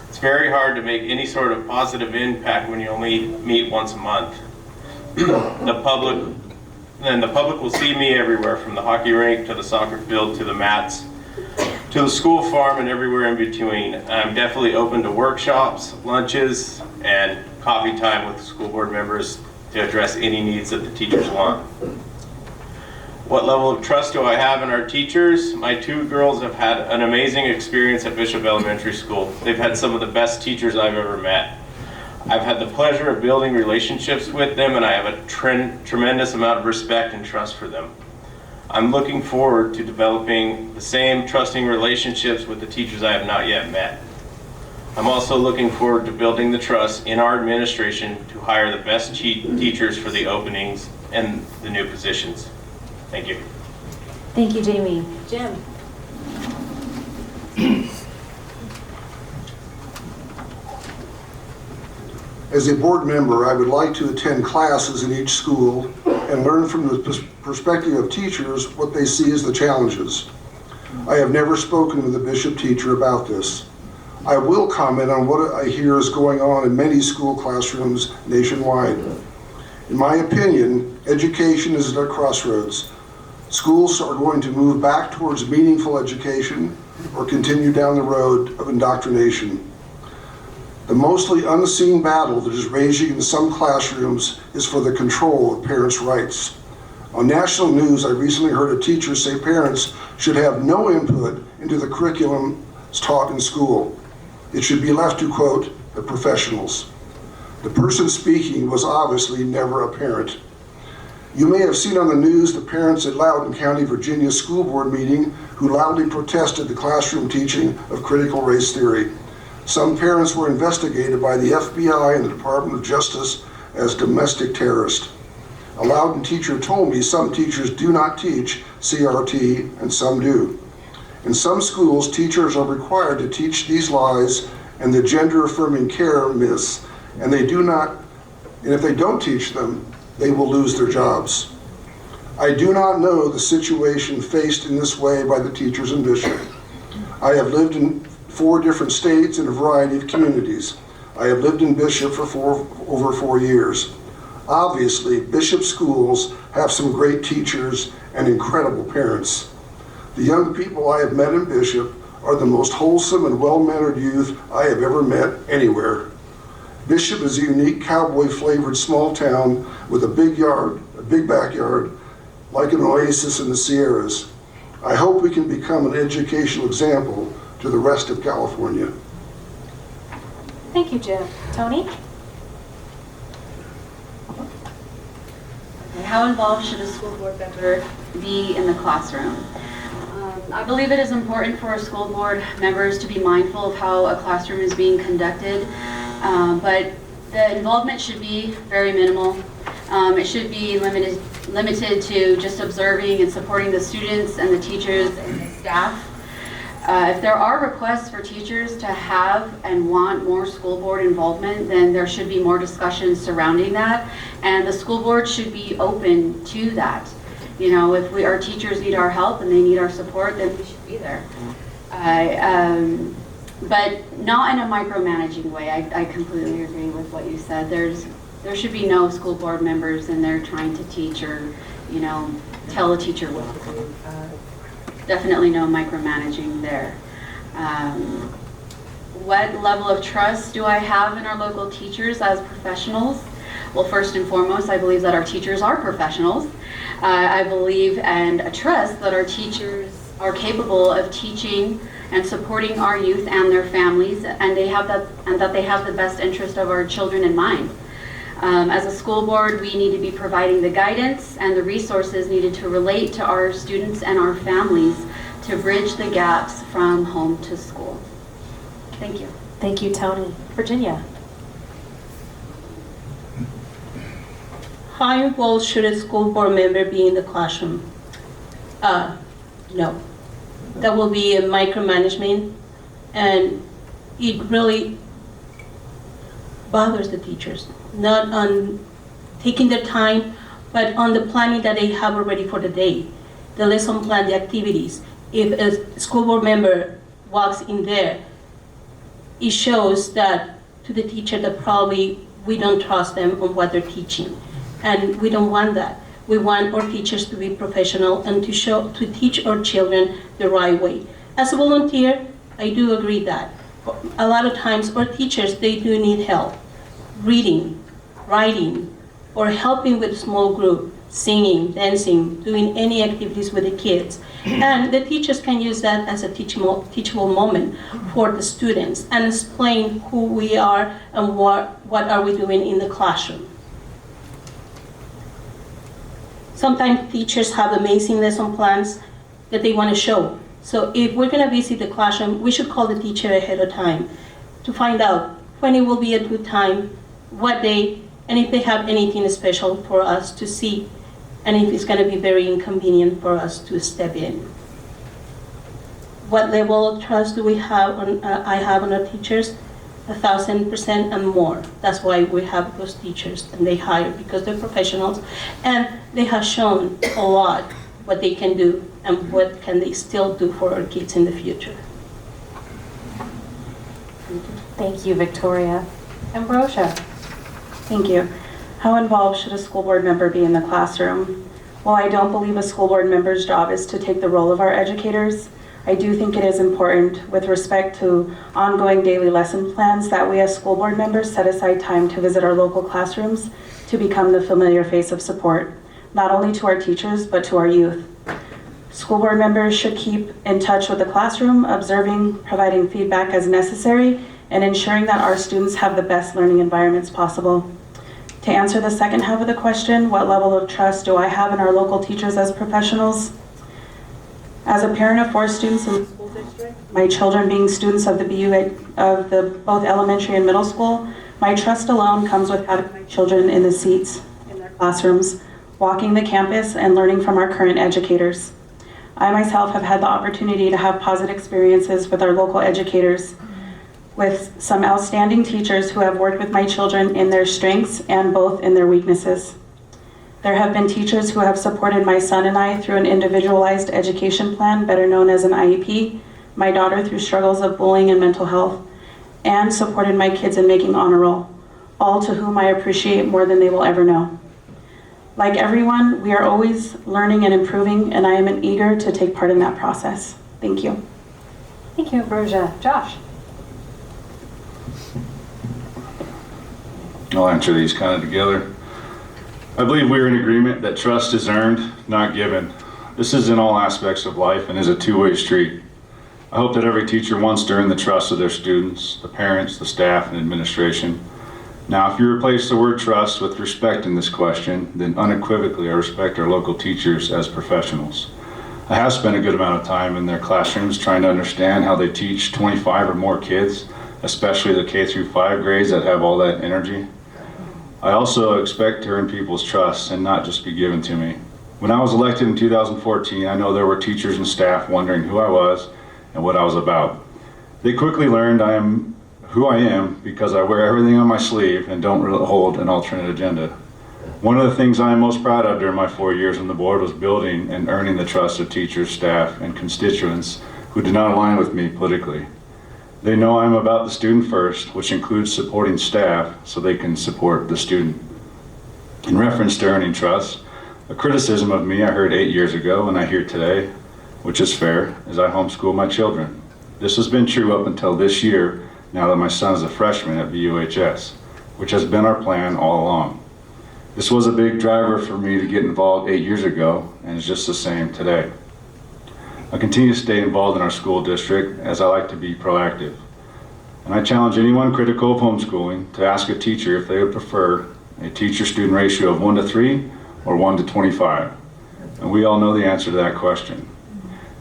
It's very hard to make any sort of positive impact when you only meet once a month. The public will see me everywhere, from the hockey rink to the soccer field to the mats to the school farm and everywhere in between. I'm definitely open to workshops, lunches, and coffee time with school board members to address any needs that the teachers want. What level of trust do I have in our teachers? My two girls have had an amazing experience at Bishop Elementary School. They've had some of the best teachers I've ever met. I've had the pleasure of building relationships with them, and I have a tremendous amount of respect and trust for them. I'm looking forward to developing the same trusting relationships with the teachers I have not yet met. I'm also looking forward to building the trust in our administration to hire the best teachers for the openings and the new positions. Thank you. Thank you, Jamie. Jim? As a board member, I would like to attend classes in each school and learn from the perspective of teachers what they see as the challenges. I have never spoken with a Bishop teacher about this. I will comment on what I hear is going on in many school classrooms nationwide. In my opinion, education is at a crossroads. Schools are going to move back towards meaningful education or continue down the road of indoctrination. The mostly unseen battle that is raging in some classrooms is for the control of parents' rights. On national news, I recently heard a teacher say parents should have no input into the curriculum taught in school. It should be left to, quote, the professionals. The person speaking was obviously never a parent. You may have seen on the news the parents at Loudoun County, Virginia school board meeting who loudly protested the classroom teaching of critical race theory. Some parents were investigated by the FBI and the Department of Justice as domestic terrorists. A Loudoun teacher told me some teachers do not teach CRT and some do. In some schools, teachers are required to teach these lies and the gender-affirming care myths, and if they don't teach them, they will lose their jobs. I do not know the situation faced in this way by the teachers in Bishop. I have lived in 4 different states in a variety of communities. I have lived in Bishop for over 4 years. Obviously, Bishop schools have some great teachers and incredible parents. The young people I have met in Bishop are the most wholesome and well-mannered youth I have ever met anywhere. Bishop is a unique cowboy-flavored small town with a big backyard, like an oasis in the Sierras. I hope we can become an educational example to the rest of California. Thank you, Jim. Toni? How involved should a school board member be in the classroom? I believe it is important for our school board members to be mindful of how a classroom is being conducted, but the involvement should be very minimal. It should be limited to just observing and supporting the students and the teachers and the staff. If there are requests for teachers to have and want more school board involvement, then there should be more discussion surrounding that, and the school board should be open to that. You know, if our teachers need our help and they need our support, then we should be there. But not in a micromanaging way. I completely agree with what you said. There should be no school board members in there trying to teach or, you know, tell a teacher what to do. Definitely no micromanaging there. What level of trust do I have in our local teachers as professionals? Well, first and foremost, I believe that our teachers are professionals. I believe and trust that our teachers are capable of teaching and supporting our youth and their families, and that they have the best interest of our children in mind. As a school board, we need to be providing the guidance and the resources needed to relate to our students and our families to bridge the gaps from home to school. Thank you. Thank you, Toni. Virginia? How involved should a school board member be in the classroom? No. That will be a micromanagement, and it really bothers the teachers. Not on taking their time, but on the planning that they have already for the day. The lesson plan, the activities. if a school board member walks in there, it shows that to the teacher that probably we don't trust them on what they're teaching. And we don't want that. We want our teachers to be professional and to teach our children the right way. As a volunteer, I do agree that a lot of times our teachers, they do need help reading, writing, or helping with a small group, singing, dancing, doing any activities with the kids. And the teachers can use that as a teachable moment for the students and explain who we are and what are we doing in the classroom. Sometimes teachers have amazing lesson plans that they want to show. So if we're going to visit the classroom, we should call the teacher ahead of time to find out when it will be a good time, what day, and if they have anything special for us to see, and if it's going to be very inconvenient for us to step in. What level of trust do we have I have on our teachers? 1,000% and more. That's why we have those teachers and they hire, because they're professionals and they have shown a lot what they can do and what can they still do for our kids in the future. Thank you, Victoria. Ambrosia. Thank you. How involved should a school board member be in the classroom? While I don't believe a school board member's job is to take the role of our educators, I do think it is important, with respect to ongoing daily lesson plans, that we as school board members set aside time to visit our local classrooms to become the familiar face of support, not only to our teachers, but to our youth. School board members should keep in touch with the classroom, observing, providing feedback as necessary, and ensuring that our students have the best learning environments possible. To answer the second half of the question, what level of trust do I have in our local teachers as professionals? As a parent of 4 students in the school district, my children being students of both elementary and middle school, my trust alone comes with having my children in the seats in their classrooms, walking the campus and learning from our current educators. I myself have had the opportunity to have positive experiences with our local educators, with some outstanding teachers who have worked with my children in their strengths and both in their weaknesses. There have been teachers who have supported my son and I through an individualized education plan, better known as an IEP, my daughter through struggles of bullying and mental health, and supported my kids in making honor roll, all to whom I appreciate more than they will ever know. Like everyone, we are always learning and improving, and I am eager to take part in that process. Thank you. Thank you, Ambrosia. Josh. I'll answer these kind of together. I believe we are in agreement that trust is earned, not given. This is in all aspects of life and is a two-way street. I hope that every teacher wants to earn the trust of their students, the parents, the staff, and administration. Now, if you replace the word trust with respect in this question, then unequivocally I respect our local teachers as professionals. I have spent a good amount of time in their classrooms trying to understand how they teach 25 or more kids, especially the K through 5 grades that have all that energy. I also expect to earn people's trust and not just be given to me. When I was elected in 2014, I know there were teachers and staff wondering who I was and what I was about. They quickly learned I am who I am because I wear everything on my sleeve and don't really hold an alternate agenda. One of the things I am most proud of during my 4 years on the board was building and earning the trust of teachers, staff, and constituents who do not align with me politically. They know I'm about the student first, which includes supporting staff so they can support the student. In reference to earning trust, a criticism of me I heard 8 years ago and I hear today, which is fair, is I homeschool my children. This has been true up until this year, now that my son is a freshman at VUHS, which has been our plan all along. This was a big driver for me to get involved 8 years ago, and it's just the same today. I continue to stay involved in our school district as I like to be proactive. And I challenge anyone critical of homeschooling to ask a teacher if they would prefer a teacher-student ratio of 1 to 3 or 1 to 25. And we all know the answer to that question.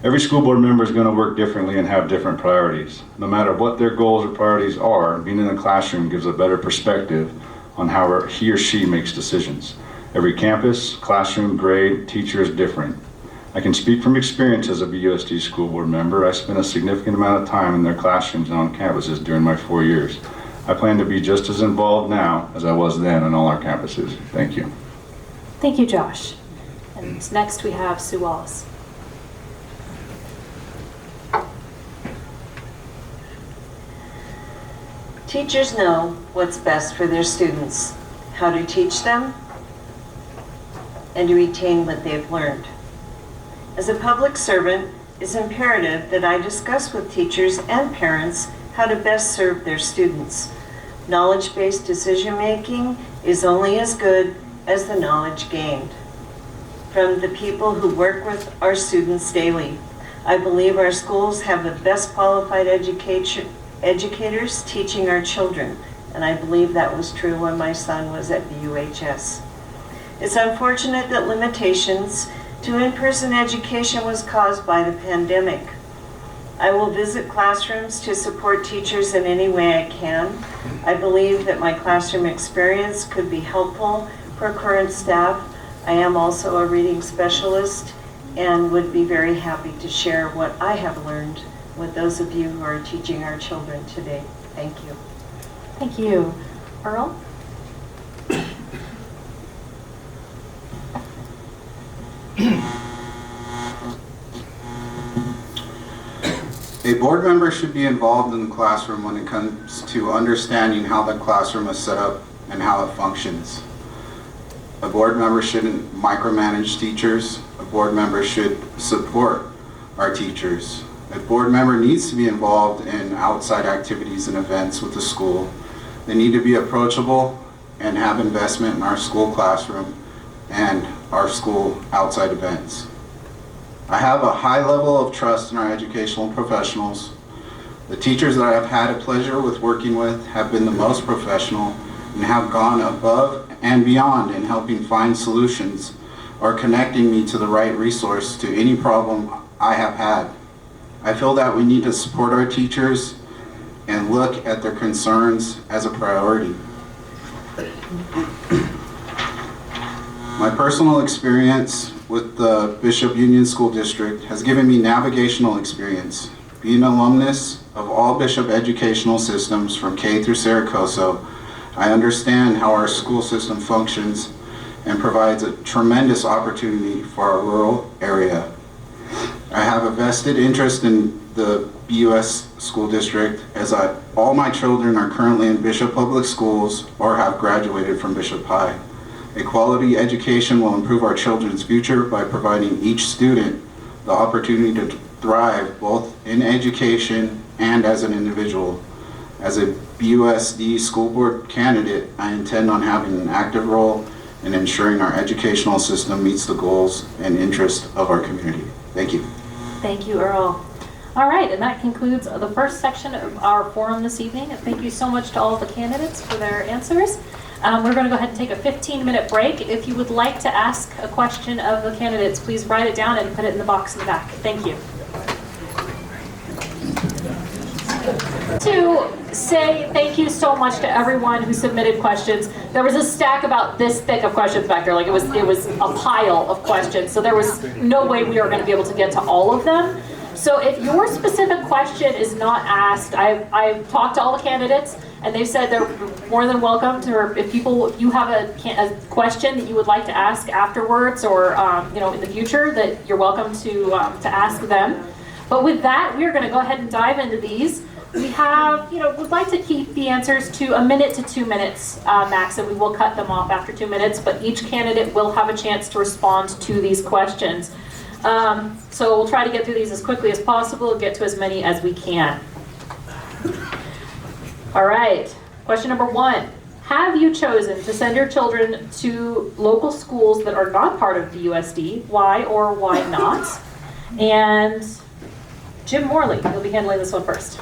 Every school board member is going to work differently and have different priorities. No matter what their goals or priorities are, being in the classroom gives a better perspective on how he or she makes decisions. Every campus, classroom, grade, teacher is different. I can speak from experience as a BUSD school board member. I spent a significant amount of time in their classrooms and on campuses during my 4 years. I plan to be just as involved now as I was then on all our campuses. Thank you. Thank you, Josh. And next we have Sue Wallace. Teachers know what's best for their students, how to teach them, and to retain what they've learned. As a public servant, it's imperative that I discuss with teachers and parents how to best serve their students. Knowledge-based decision-making is only as good as the knowledge gained from the people who work with our students daily. I believe our schools have the best qualified educators teaching our children, and I believe that was true when my son was at BUHS. It's unfortunate that limitations to in-person education was caused by the pandemic. I will visit classrooms to support teachers in any way I can. I believe that my classroom experience could be helpful for current staff. I am also a reading specialist and would be very happy to share what I have learned with those of you who are teaching our children today. Thank you. Thank you. Earl? A board member should be involved in the classroom when it comes to understanding how the classroom is set up and how it functions. A board member shouldn't micromanage teachers. A board member should support our teachers. A board member needs to be involved in outside activities and events with the school. They need to be approachable and have investment in our school classroom and our school outside events. I have a high level of trust in our educational professionals. The teachers that I have had a pleasure with working with have been the most professional and have gone above and beyond in helping find solutions or connecting me to the right resource to any problem I have had. I feel that we need to support our teachers and look at their concerns as a priority. My personal experience with the Bishop Union School District has given me navigational experience. Being an alumnus of all Bishop educational systems from K through Saracoso, I understand how our school system functions and provides a tremendous opportunity for our rural area. I have a vested interest in the BUS School District as all my children are currently in Bishop Public Schools or have graduated from Bishop High. A quality education will improve our children's future by providing each student the opportunity to thrive both in education and as an individual. As a BUSD school board candidate, I intend on having an active role in ensuring our educational system meets the goals and interests of our community. Thank you. Thank you, Earl. All right, and that concludes the first section of our forum this evening. Thank you so much to all of the candidates for their answers. We're going to go ahead and take a 15-minute break. If you would like to ask a question of the candidates, please write it down and put it in the box in the back. Thank you. To say thank you so much to everyone who submitted questions. There was a stack about this thick of questions back there. Like it was a pile of questions. So there was no way we were going to be able to get to all of them. So if your specific question is not asked, I've talked to all the candidates and they've said they're more than welcome to, or if you have a question that you would like to ask afterwards or in the future, that you're welcome to ask them. But with that, we're going to go ahead and dive into these. We have, would like to keep the answers to 1 minute to 2 minutes max, and we will cut them off after 2 minutes, but each candidate will have a chance to respond to these questions. So we'll try to get through these as quickly as possible and get to as many as we can. All right, question number 1. Have you chosen to send your children to local schools that are not part of the USD? Why or why not? And Jim Morley, you'll be handling this one first.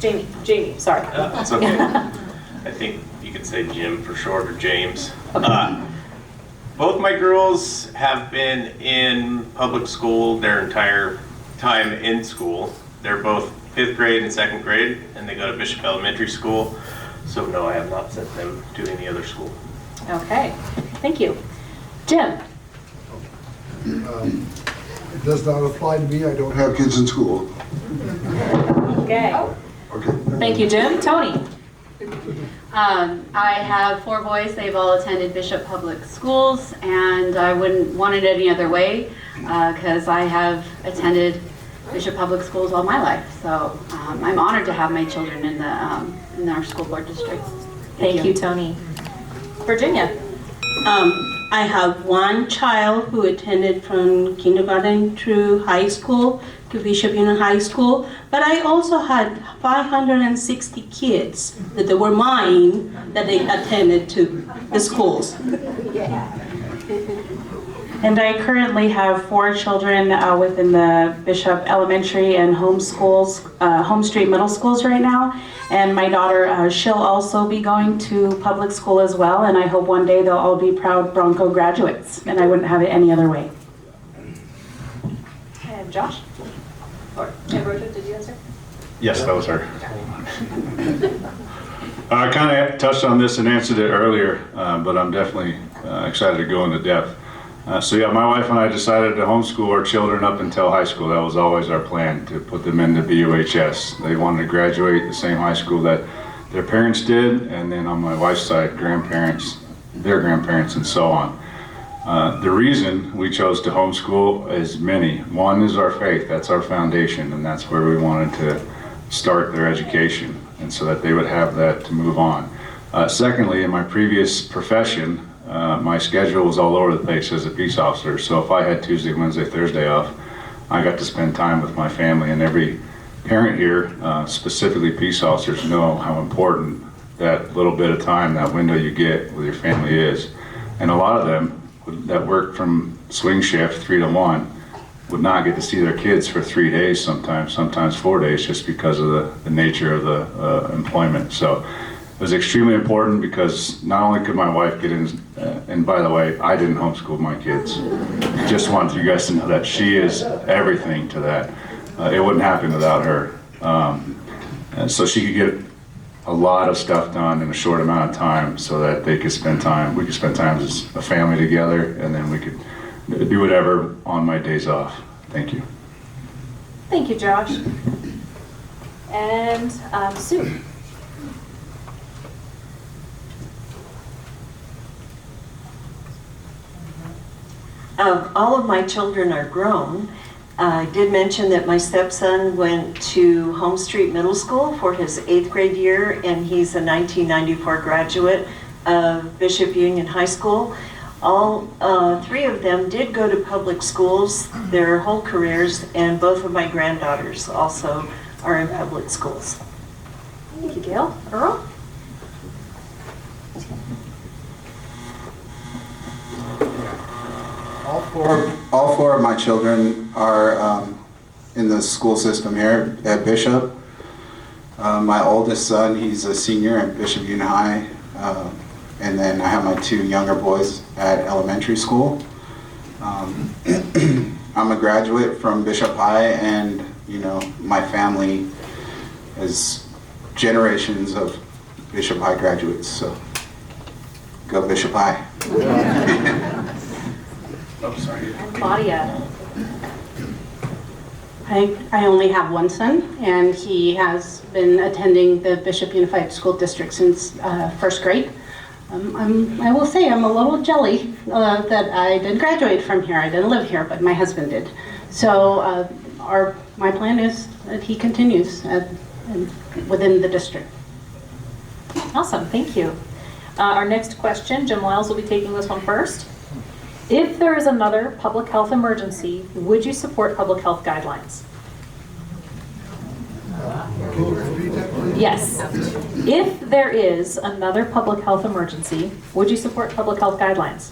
Jamie, sorry. That's okay. I think you could say Jim for short, or James. Okay. Both my girls have been in public school their entire time in school. They're both 5th grade and 2nd grade, and they go to Bishop Elementary School. So no, I have not sent them to any other school. Okay, thank you. Jim. It does not apply to me. I don't have kids in school. Okay. Okay. Thank you, Jim. Toni. I have 4 boys. They've all attended Bishop Public Schools, and I wouldn't want it any other way because I have attended Bishop Public Schools all my life. So I'm honored to have my children in our school board district. Thank you, Toni. Virginia. I have one child who attended from kindergarten through high school to Bishop Union High School, but I also had 560 kids that they were mine that they attended to the schools. And I currently have 4 children within the Bishop Elementary and Home Street Middle Schools right now. And my daughter, she'll also be going to public school as well. And I hope one day they'll all be proud Bronco graduates. And I wouldn't have it any other way. And Josh? Or Ambroshia, did you answer? Yes, that was her. I kind of touched on this and answered it earlier, but I'm definitely excited to go into depth. So yeah, my wife and I decided to homeschool our children up until high school. That was always our plan, to put them into BUHS. They wanted to graduate the same high school that their parents did, and then on my wife's side, grandparents, their grandparents, and so on. The reason we chose to homeschool is many. One is our faith. That's our foundation, and that's where we wanted to start their education, and so that they would have that to move on. Secondly, in my previous profession, my schedule was all over the place as a peace officer. So if I had Tuesday, Wednesday, Thursday off, I got to spend time with my family. And every parent here, specifically peace officers, know how important that little bit of time, that window you get with your family is. And a lot of them that work from swing shift 3 to 1 would not get to see their kids for 3 days sometimes 4 days, just because of the nature of the employment. So it was extremely important, because not only could my wife get in, and by the way, I didn't homeschool my kids. Just wanted you guys to know that she is everything to that. It wouldn't happen without her. And so she could get a lot of stuff done in a short amount of time, so that they could spend time, we could spend time as a family together, and then we could do whatever on my days off. Thank you. Thank you, Josh. And Sue. All of my children are grown. I did mention that my stepson went to Home Street Middle School for his 8th grade year, and he's a 1994 graduate of Bishop Union High School. All 3 of them did go to public schools their whole careers, and both of my granddaughters also are in public schools. Thank you, Gail. Earl? All four of my children are in the school system here at Bishop. My oldest son, he's a senior at Bishop Union High, and then I have my 2 younger boys at elementary school. I'm a graduate from Bishop High, and you know, my family is generations of Bishop High graduates, so go Bishop High. Oh, sorry. And Claudia. I only have one son, and he has been attending the Bishop Unified School District since 1st grade. I will say I'm a little jelly that I didn't graduate from here. I didn't live here, but my husband did. So my plan is that he continues within the district. Awesome, thank you. Our next question, Jim Liles will be taking this one first. If there is another public health emergency, would you support public health guidelines? Yes. If there is another public health emergency, would you support public health guidelines?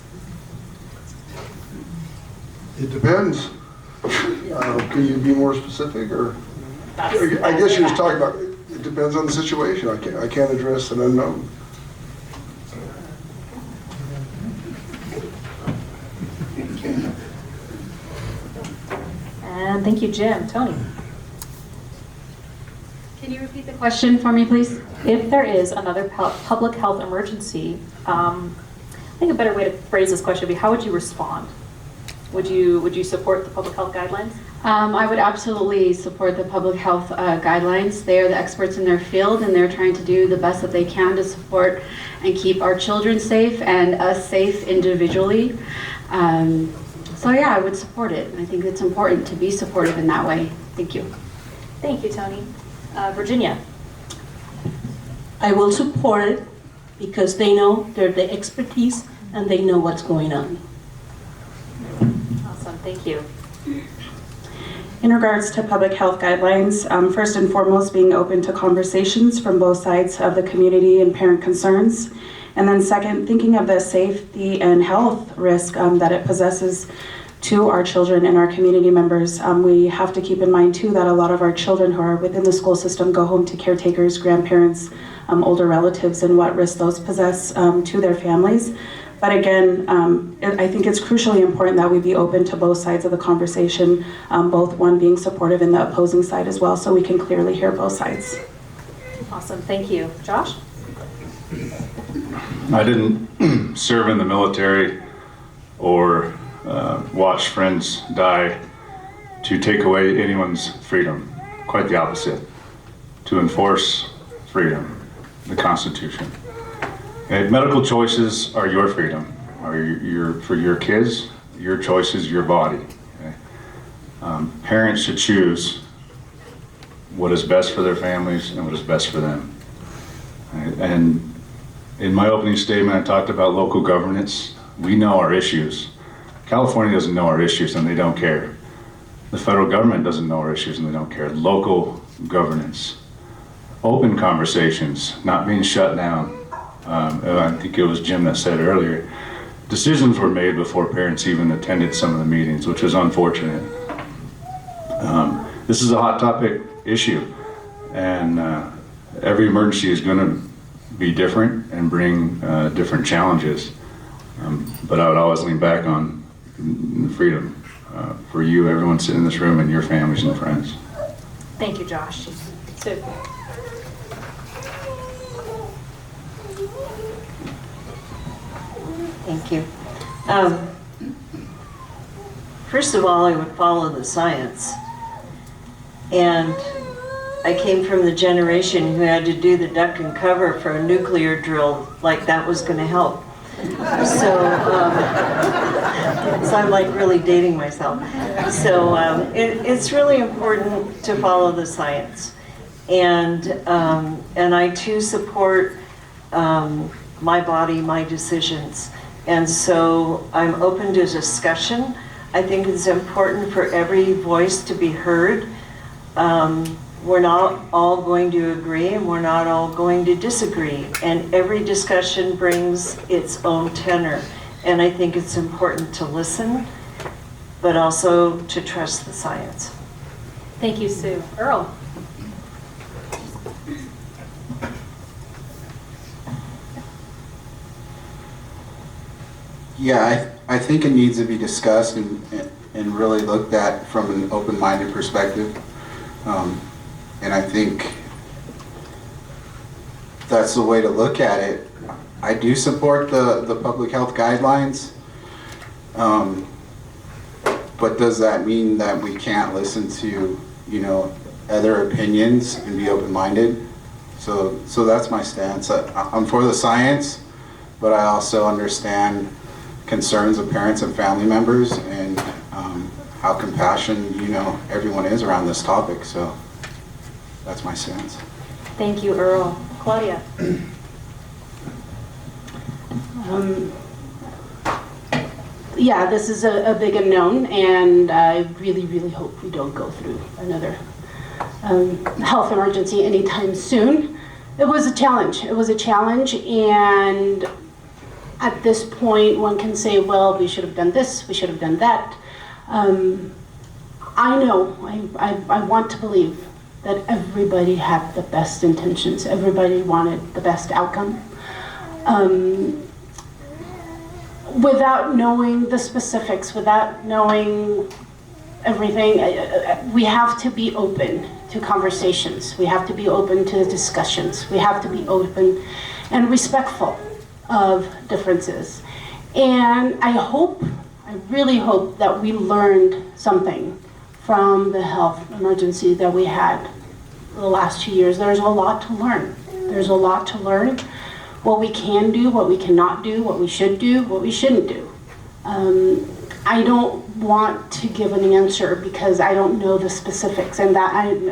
It depends. Can you be more specific, or? I guess you're just talking about, it depends on the situation. I can't address an unknown. And thank you, Jim. Toni? Can you repeat the question for me, please? If there is another public health emergency, I think a better way to phrase this question would be, how would you respond? Would you support the public health guidelines? I would absolutely support the public health guidelines. They are the experts in their field, and they're trying to do the best that they can to support and keep our children safe and us safe individually. So So yeah, I would support it. I think it's important to be supportive in that way. Thank you. Thank you, Toni. Virginia. I will support it because they know they're the expertise and they know what's going on. Awesome, thank you. In regards to public health guidelines, first and foremost, being open to conversations from both sides of the community and parent concerns. And then second, thinking of the safety and health risk that it possesses to our children and our community members. We have to keep in mind too that a lot of our children who are within the school system go home to caretakers, grandparents, older relatives, and what risk those possess to their families. But again, I think it's crucially important that we be open to both sides of the conversation, both one being supportive and the opposing side as well, so we can clearly hear both sides. Awesome, thank you. Josh? I didn't serve in the military or watch friends die to take away anyone's freedom. Quite the opposite. To enforce freedom, the Constitution. And medical choices are your freedom, for your kids, your choices, your body. Okay? Parents should choose what is best for their families and what is best for them. Right? And in my opening statement, I talked about local governance. We know our issues. California doesn't know our issues and they don't care. The federal government doesn't know our issues and they don't care. Local governance. Open conversations, not being shut down. I think it was Jim that said earlier, decisions were made before parents even attended some of the meetings, which was unfortunate. This is a hot topic issue, and every emergency is going to be different and bring different challenges. But I would always lean back on freedom for you, everyone sitting in this room, and your families and friends. Thank you, Josh. Sue? Thank you. First of all, I would follow the science. And I came from the generation who had to do the duck and cover for a nuclear drill, like that was going to help. So I'm like really dating myself. So it's really important to follow the science. And I too support my body, my decisions. And so I'm open to discussion. I think it's important for every voice to be heard. We're not all going to agree and we're not all going to disagree. And every discussion brings its own tenor. And I think it's important to listen, but also to trust the science. Thank you, Sue. Earl? Yeah, I think it needs to be discussed and really looked at from an open-minded perspective. And I think that's the way to look at it. I do support the public health guidelines, but does that mean that we can't listen to, other opinions and be open-minded? So that's my stance. I'm for the science, but I also understand concerns of parents and family members and how compassionate, everyone is around this topic. So that's my stance. Thank you, Earl. Claudia? Yeah, this is a big unknown, and I really, really hope we don't go through another health emergency anytime soon. It was a challenge. It was a challenge, and at this point, one can say, well, we should have done this, we should have done that. I know, I want to believe that everybody had the best intentions. Everybody wanted the best outcome. Without knowing the specifics, without knowing everything, we have to be open to conversations. We have to be open to discussions. We have to be open and respectful of differences. And I really hope that we learned something from the health emergency that we had the last 2 years. There's a lot to learn. There's a lot to learn. What we can do, what we cannot do, what we should do, what we shouldn't do. I don't want to give an answer because I don't know the specifics, and that I'm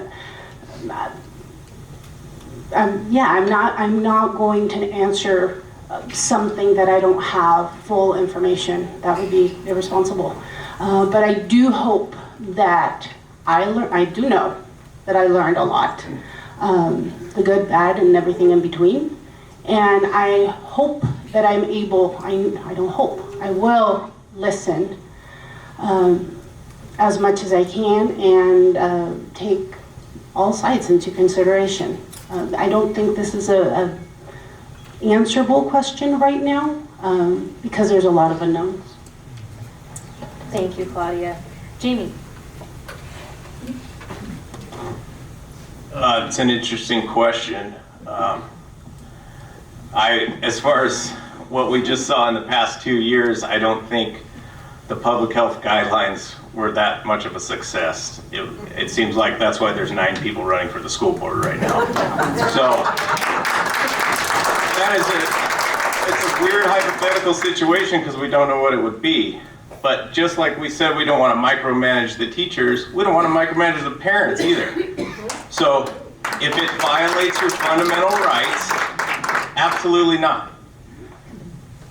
not going to answer something that I don't have full information. That would be irresponsible. But I do hope that I do know that I learned a lot, the good, bad, and everything in between. And I hope that I'm able, I don't hope, I will listen as much as I can and take all sides into consideration. I don't think this is a answerable question right now because there's a lot of unknowns. Thank you, Claudia. Jamie. It's an interesting question. As far as what we just saw in the past 2 years, I don't think the public health guidelines were that much of a success. It seems like that's why there's 9 people running for the school board right now. So it's a weird hypothetical situation because we don't know what it would be. But just like we said, we don't want to micromanage the teachers, we don't want to micromanage the parents either. So if it violates your fundamental rights, absolutely not.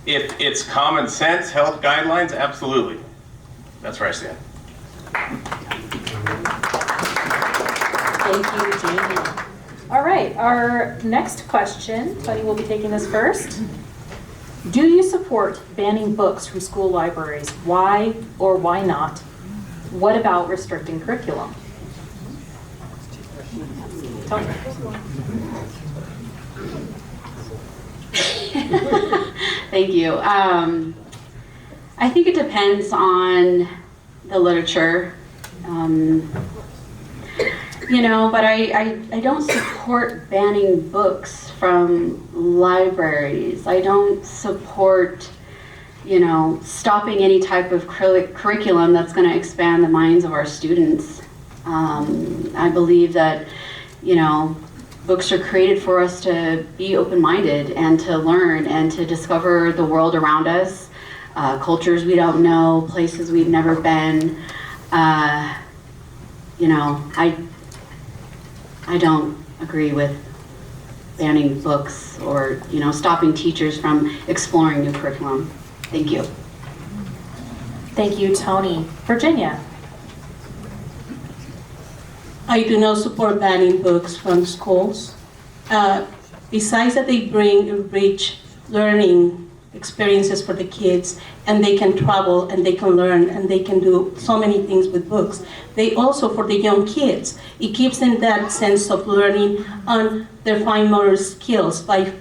If it's common sense, health guidelines, absolutely. That's where I stand. Thank you, Jamie. All right, our next question, Toni will be taking this first. Do you support banning books from school libraries? Why or why not? What about restricting curriculum? Toni. Thank you. I think it depends on the literature, but I don't support banning books from libraries. I don't support, stopping any type of curriculum that's going to expand the minds of our students. I believe that, books are created for us to be open-minded and to learn and to discover the world around us, cultures we don't know, places we've never been. I don't agree with banning books or, stopping teachers from exploring new curriculum. Thank you. Thank you, Toni. Virginia. I do not support banning books from schools. Besides that they bring rich learning experiences for the kids, and they can travel and they can learn and they can do so many things with books. They also, for the young kids, it gives them that sense of learning on their fine motor skills by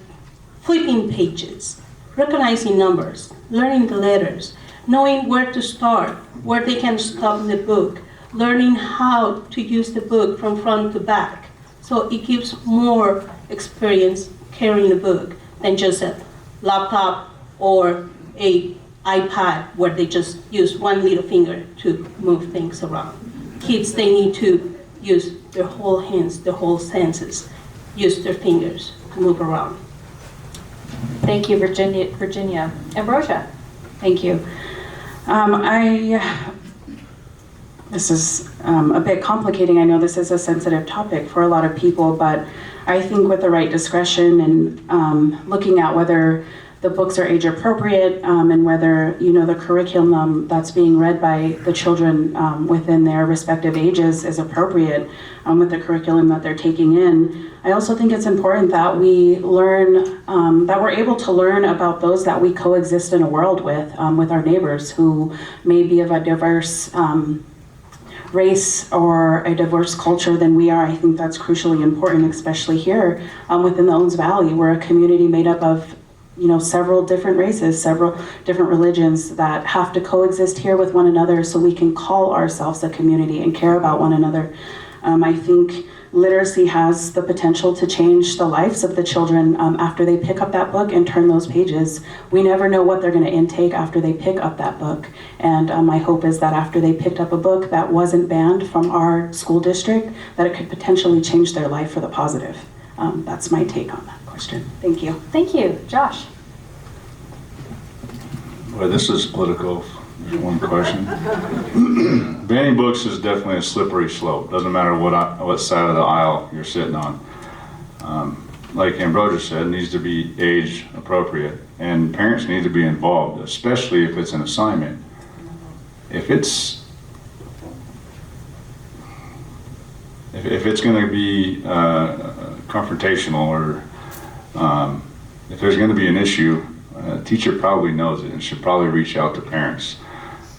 flipping pages, recognizing numbers, learning the letters, knowing where to start, where they can stop in the book, learning how to use the book from front to back. So it gives more experience carrying a book than just a laptop or a iPad where they just use one little finger to move things around. Kids, they need to use their whole hands, their whole senses, use their fingers to move around. Thank you, Virginia. Ambrosia. Thank you. This is a bit complicating. I know this is a sensitive topic for a lot of people, but I think with the right discretion and looking at whether the books are age appropriate and whether the curriculum that's being read by the children within their respective ages is appropriate with the curriculum that they're taking in. I also think it's important that we learn, that we're able to learn about those that we coexist in a world with our neighbors who may be of a diverse race or a diverse culture than we are. I think that's crucially important, especially here within the Owens Valley. We're a community made up of several different races, several different religions that have to coexist here with one another so we can call ourselves a community and care about one another. I think literacy has the potential to change the lives of the children after they pick up that book and turn those pages. We never know what they're going to intake after they pick up that book. And my hope is that after they picked up a book that wasn't banned from our school district, that it could potentially change their life for the positive. That's my take on that question. Thank you. Thank you. Josh. Well, this is political There's one question. Banning books is definitely a slippery slope. Doesn't matter what side of the aisle you're sitting on. Like Ambrosia said, it needs to be age appropriate, and parents need to be involved, especially if it's an assignment. If it's going to be confrontational, or if there's going to be an issue, a teacher probably knows it and should probably reach out to parents.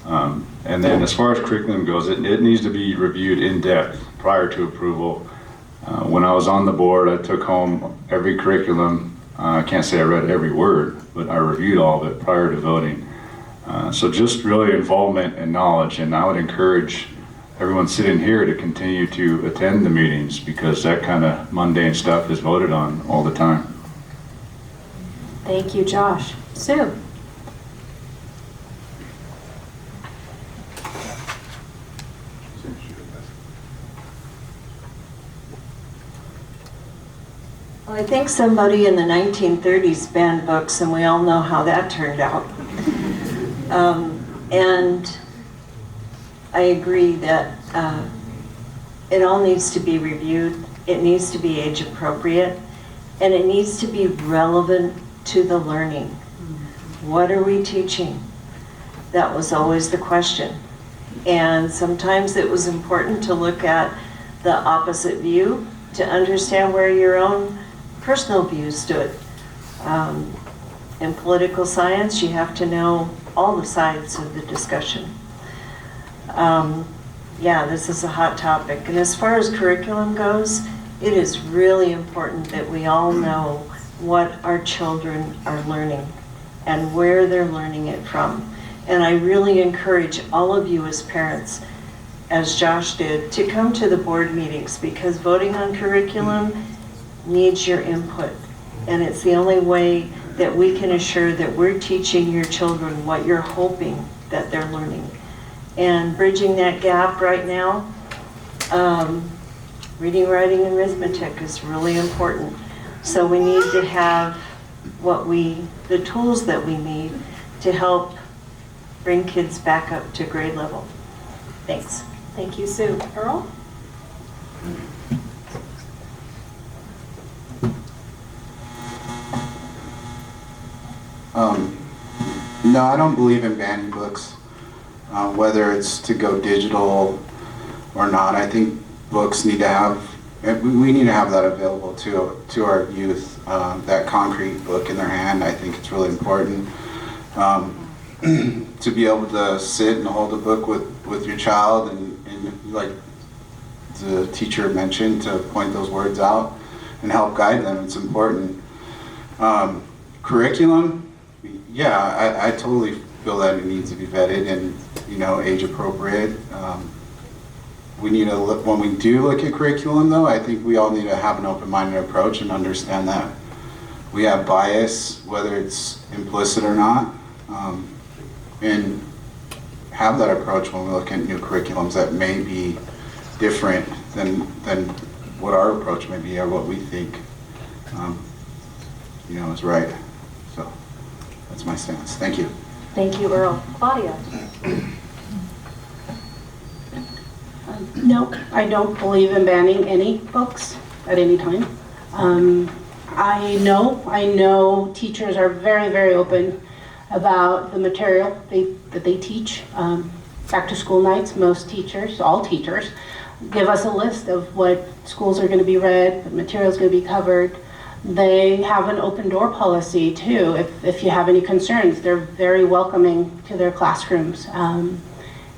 And then as far as curriculum goes, it needs to be reviewed in depth prior to approval. When I was on the board, I took home every curriculum. I can't say I read every word, but I reviewed all of it prior to voting. So just really involvement and knowledge, and I would encourage everyone sitting here to continue to attend the meetings, because that kind of mundane stuff is voted on all the time. Thank you, Josh. Sue? Well, I think somebody in the 1930s banned books, and we all know how that turned out. And I agree that it all needs to be reviewed. It needs to be age appropriate, and it needs to be relevant to the learning. What are we teaching? That was always the question. And sometimes it was important to look at the opposite view to understand where your own personal views stood. In political science, you have to know all the sides of the discussion. Yeah, this is a hot topic. And as far as curriculum goes, it is really important that we all know what our children are learning and where they're learning it from. And I really encourage all of you as parents, as Josh did, to come to the board meetings, because voting on curriculum needs your input. And it's the only way that we can assure that we're teaching your children what you're hoping that they're learning. And bridging that gap right now, reading, writing, and arithmetic is really important. So we need to have the tools that we need to help bring kids back up to grade level. Thanks. Thank you, Sue. Earl? No, I don't believe in banning books, whether it's to go digital or not. I think books need to have, we need to have that available to our youth, that concrete book in their hand. I think it's really important to be able to sit and hold a book with your child, and like the teacher mentioned, to point those words out and help guide them. It's important. Curriculum, yeah, I totally feel that it needs to be vetted and, age appropriate. We need to look, when we do look at curriculum though, I think we all need to have an open-minded approach and understand that we have bias, whether it's implicit or not, and have that approach when we look at new curriculums that may be different than what our approach may be, or what we think is right. So that's my stance. Thank you. Thank you, Earl. Claudia? No, I don't believe in banning any books at any time. I know teachers are very, very open about the material that they teach. Back to school nights, most teachers, all teachers, give us a list of what schools are going to be read, what material is going to be covered. They have an open door policy too. If you have any concerns, they're very welcoming to their classrooms.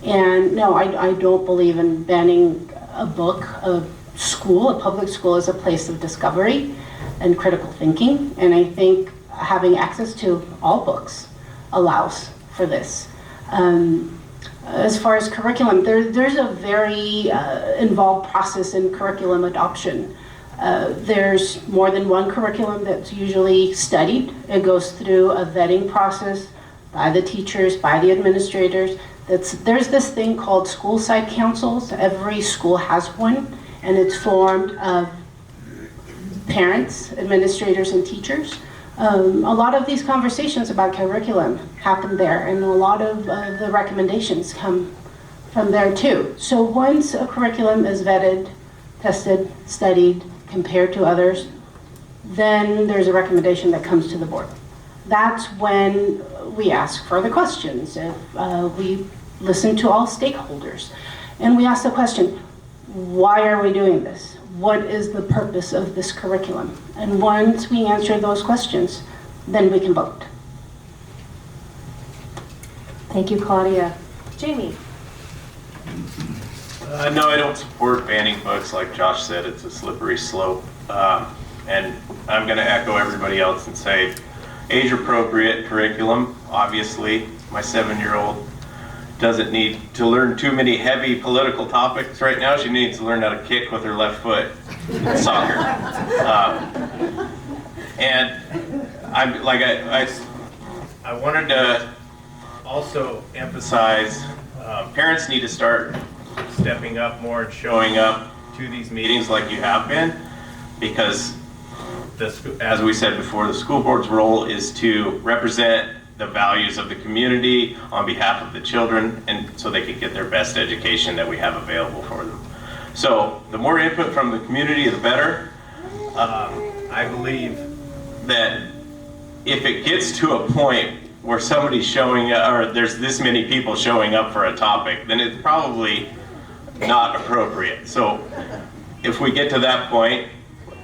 And no, I don't believe in banning a book. A public school is a place of discovery and critical thinking. And I think having access to all books allows for this. As far as curriculum, there's a very involved process in curriculum adoption. There's more than one curriculum that's usually studied. It goes through a vetting process by the teachers, by the administrators. There's this thing called school site councils. Every school has one, and it's formed of parents, administrators, and teachers A lot of these conversations about curriculum happen there, and a lot of the recommendations come from there too. So once a curriculum is vetted, tested, studied, compared to others, then there's a recommendation that comes to the board. That's when we ask further questions. If we listen to all stakeholders, and we ask the question, why are we doing this? What is the purpose of this curriculum? And once we answer those questions, then we can vote. Thank you, Claudia. Jamie? No, I don't support banning books. Like Josh said, it's a slippery slope. And I'm going to echo everybody else and say age-appropriate curriculum. Obviously, my 7-year-old doesn't need to learn too many heavy political topics right now. She needs to learn how to kick with her left foot in soccer. And I wanted to also emphasize parents need to start stepping up more and showing up to these meetings like you have been, because as we said before, the school board's role is to represent the values of the community on behalf of the children, and so they can get their best education that we have available for them. So the more input from the community, the better. I believe that if it gets to a point where somebody's showing up, or there's this many people showing up for a topic, then it's probably not appropriate. So if we get to that point,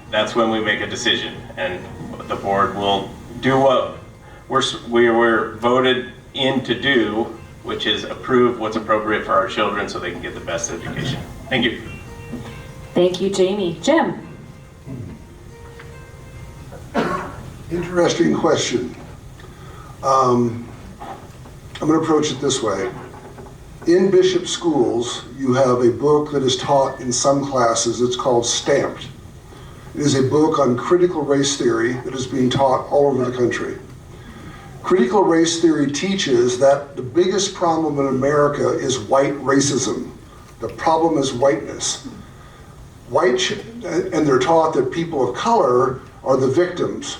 that's when we make a decision, and the board will do what we were voted in to do, which is approve what's appropriate for our children so they can get the best education. Thank you. Thank you, Jamie. Jim? Interesting question. I'm going to approach it this way. In Bishop schools, you have a book that is taught in some classes. It's called Stamped. It is a book on critical race theory that is being taught all over the country. Critical race theory teaches that the biggest problem in America is white racism. The problem is whiteness. And they're taught that people of color are the victims.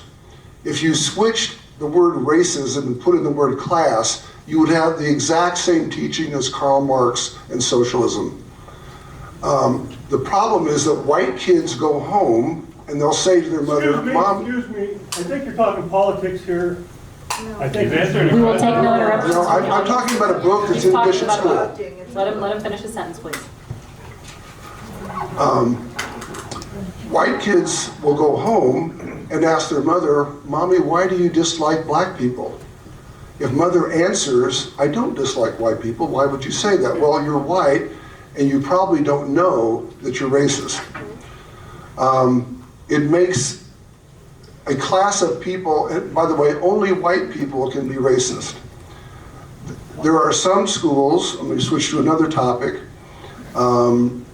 If you switched the word racism and put in the word class, you would have the exact same teaching as Karl Marx and socialism. The problem is that white kids go home and they'll say to their mother, Mom, excuse me, I think you're talking politics here. I think We will take no interruptions. I'm talking about a book that's in Bishop School. Let him finish his sentence, please. White kids will go home and ask their mother, Mommy, why do you dislike black people? If mother answers, I don't dislike white people, why would you say that? Well, you're white and you probably don't know that you're racist. It makes a class of people, and by the way, only white people can be racist. There are some schools, let me switch to another topic, and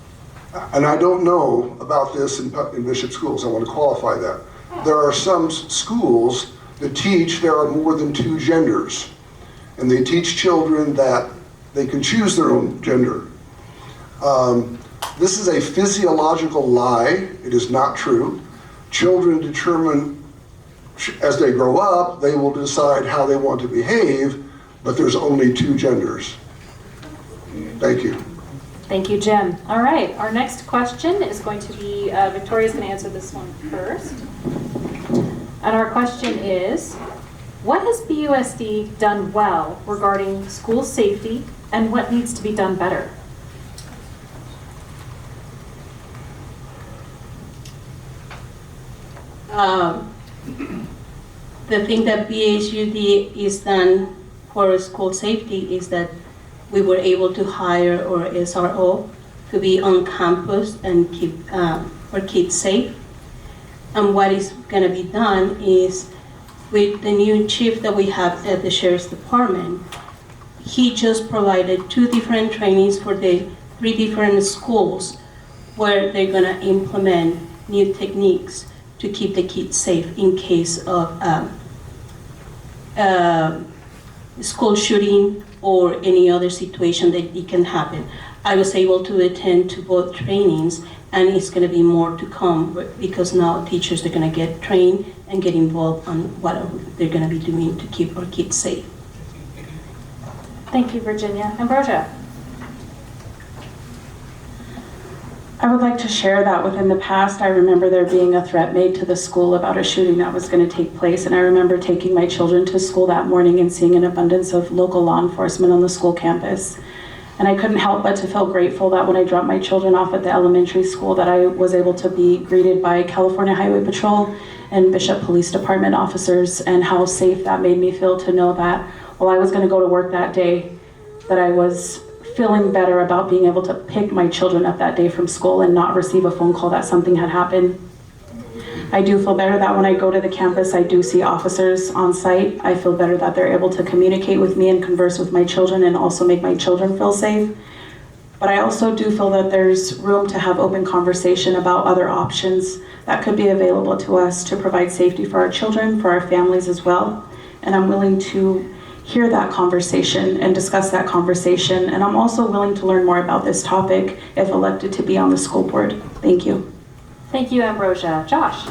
I don't know about this in Bishop schools, I want to qualify that. There are some schools that teach there are more than 2 genders, and they teach children that they can choose their own gender. This is a physiological lie. It is not true. Children determine, as they grow up, they will decide how they want to behave, but there's only 2 genders. Thank you. Thank you, Jim. All right, our next question is going to be, Victoria's going to answer this one first. And our question is, what has BUSD done well regarding school safety, and what needs to be done better? The thing that BHUD is done for school safety is that we were able to hire our SRO to be on campus and keep our kids safe. And what is going to be done is, with the new chief that we have at the Sheriff's Department, he just provided 2 different trainings for the 3 different schools where they're going to implement new techniques to keep the kids safe in case of school shooting or any other situation that it can happen. I was able to attend to both trainings, and it's going to be more to come because now teachers are going to get trained and get involved on what they're going to be doing to keep our kids safe. Thank you, Virginia. Ambrosia? I would like to share that within the past, I remember there being a threat made to the school about a shooting that was going to take place, and I remember taking my children to school that morning and seeing an abundance of local law enforcement on the school campus. And I couldn't help but to feel grateful that when I dropped my children off at the elementary school that I was able to be greeted by California Highway Patrol and Bishop Police Department officers, and how safe that made me feel to know that while I was going to go to work that day, that I was feeling better about being able to pick my children up that day from school and not receive a phone call that something had happened. I do feel better that when I go to the campus, I do see officers on site. I feel better that they're able to communicate with me and converse with my children and also make my children feel safe. But I also do feel that there's room to have open conversation about other options that could be available to us to provide safety for our children, for our families as well. And I'm willing to hear that conversation and discuss that conversation. And I'm also willing to learn more about this topic if elected to be on the school board. Thank you. Thank you, Ambrosia. Josh?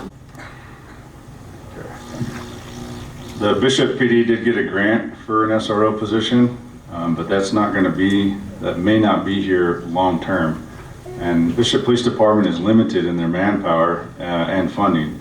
The Bishop PD did get a grant for an SRO position, but that may not be here long term. And Bishop Police Department is limited in their manpower and funding,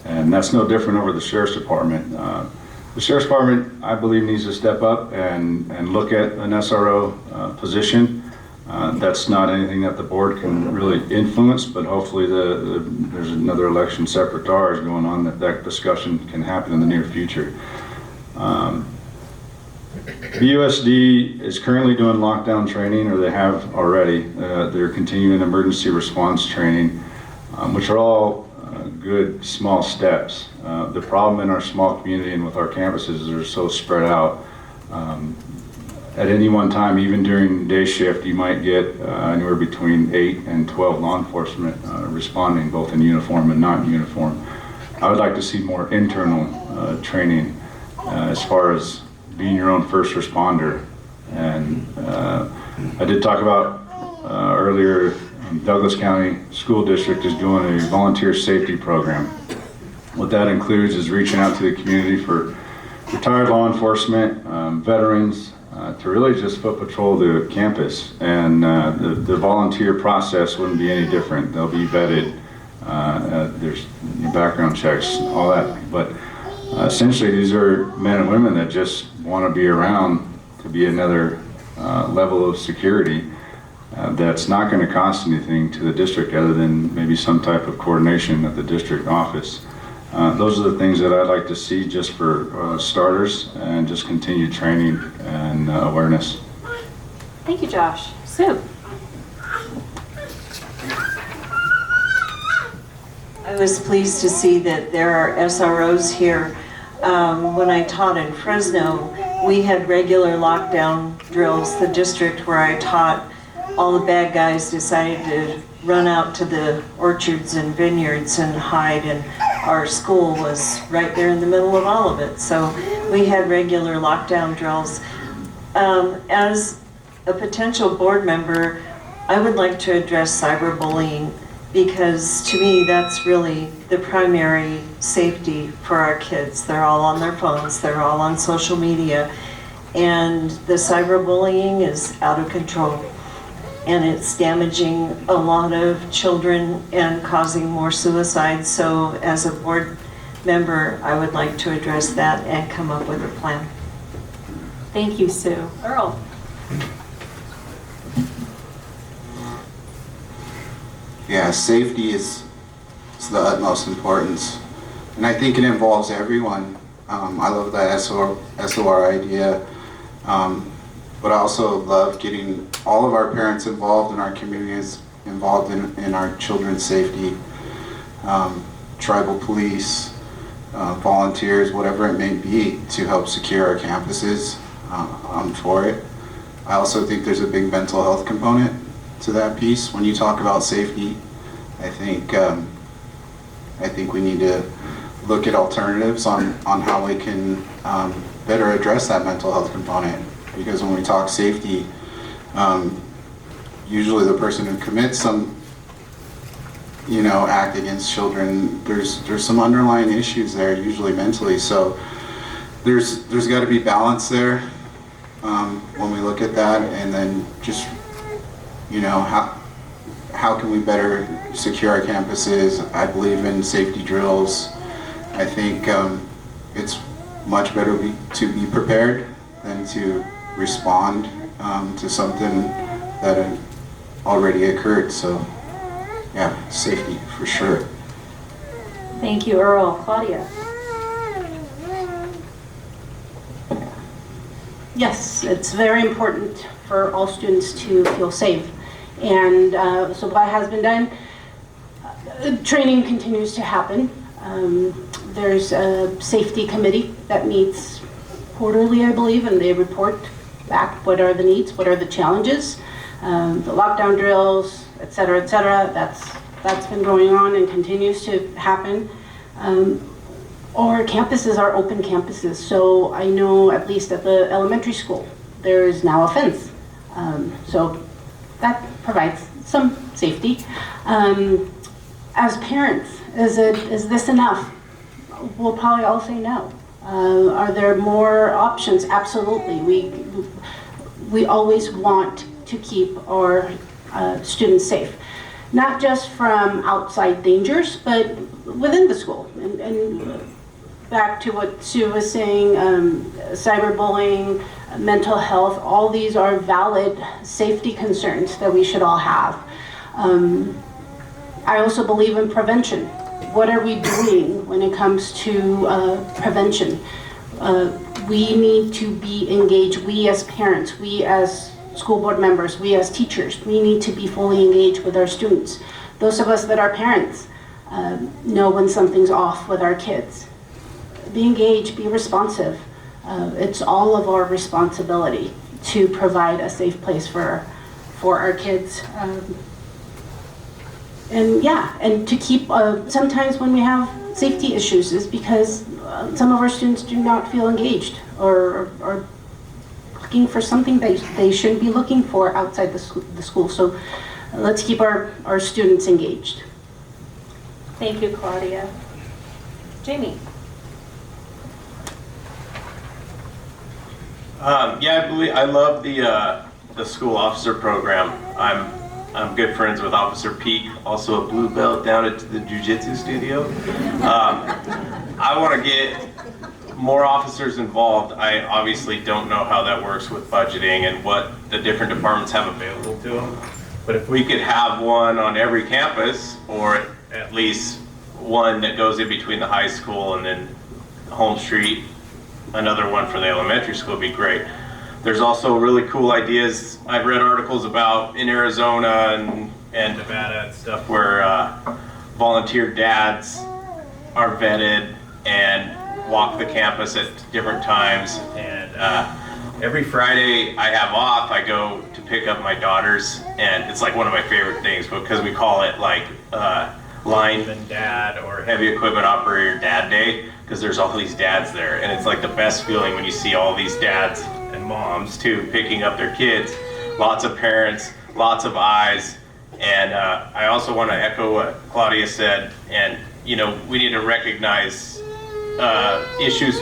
and that's no different over the Sheriff's Department. The Sheriff's Department, I believe, needs to step up and look at an SRO position. That's not anything that the board can really influence, but hopefully there's another election separate to ours going on that discussion can happen in the near future. BUSD is currently doing lockdown training, or they have already. They're continuing emergency response training, which are all good small steps. The problem in our small community and with our campuses is they're so spread out. At any one time, even during day shift, you might get anywhere between 8 and 12 law enforcement responding, both in uniform and not in uniform. I would like to see more internal training as far as being your own first responder. And I did talk about earlier, Douglas County School District is doing a volunteer safety program. What that includes is reaching out to the community for retired law enforcement, veterans, to really just foot patrol the campus. And the volunteer process wouldn't be any different. They'll be vetted, there's background checks, all that. But essentially these are men and women that just want to be around to be another level of security. That's not going to cost anything to the district other than maybe some type of coordination at the district office. Those are the things that I'd like to see just for starters, and just continued training and awareness. Thank you, Josh. Sue? I was pleased to see that there are SROs here. When I taught in Fresno, we had regular lockdown drills. The district where I taught, all the bad guys decided to run out to the orchards and vineyards and hide, and our school was right there in the middle of all of it. So we had regular lockdown drills. As a potential board member, I would like to address cyberbullying, because to me that's really the primary safety for our kids. They're all on their phones, they're all on social media, and the cyberbullying is out of control. And it's damaging a lot of children and causing more suicides. So as a board member, I would like to address that and come up with a plan. Thank you, Sue. Earl? Yeah, safety is the utmost importance. And I think it involves everyone. I love that SOR idea. But I also love getting all of our parents involved and our communities involved in our children's safety. Tribal police, volunteers, whatever it may be, to help secure our campuses. I'm for it. I also think there's a big mental health component to that piece. When you talk about safety, I think we need to look at alternatives on how we can better address that mental health component. Because when we talk safety, usually the person who commits some, act against children, there's some underlying issues there, usually mentally. So there's got to be balance there when we look at that, and then just, how can we better secure our campuses? I believe in safety drills. I think it's much better to be prepared than to respond to something that had already occurred. So yeah, safety for sure. Thank you, Earl. Claudia? Yes, it's very important for all students to feel safe. And so what has been done, training continues to happen. There's a safety committee that meets quarterly, I believe, and they report back what are the needs, what are the challenges, the lockdown drills, et cetera, that's been going on and continues to happen. Our campuses are open campuses, so I know at least at the elementary school, there is now a fence. So that provides some safety. As parents, is this enough? We'll probably all say no. Are there more options? Absolutely. We always want to keep our students safe, not just from outside dangers, but within the school. And back to what Sue was saying, cyberbullying, mental health, all these are valid safety concerns that we should all have. I also believe in prevention. What are we doing when it comes to prevention? We need to be engaged. We as parents, we as school board members, we as teachers, we need to be fully engaged with our students. Those of us that are parents know when something's off with our kids. Be engaged, be responsive. It's all of our responsibility to provide a safe place for our kids. And to keep, sometimes when we have safety issues is because some of our students do not feel engaged or are looking for something they shouldn't be looking for outside the school. So let's keep our students engaged. Thank you, Claudia. Jamie? I love the school officer program. I'm good friends with Officer Peak, also a blue belt down at the jiu-jitsu studio. I want to get more officers involved. I obviously don't know how that works with budgeting and what the different departments have available to them. But if we could have one on every campus, or at least one that goes in between the high school and then Home Street, another one for the elementary school, would be great. There's also really cool ideas I've read articles about in Arizona and Nevada and stuff where volunteer dads are vetted and walk the campus at different times. And every Friday I have off, I go to pick up my daughters, and it's like one of my favorite things because we call it like lineman dad or heavy equipment operator dad day, because there's all these dads there, and it's like the best feeling when you see all these dads and moms too picking up their kids. Lots of parents, lots of eyes. And I also want to echo what Claudia said, and we need to recognize issues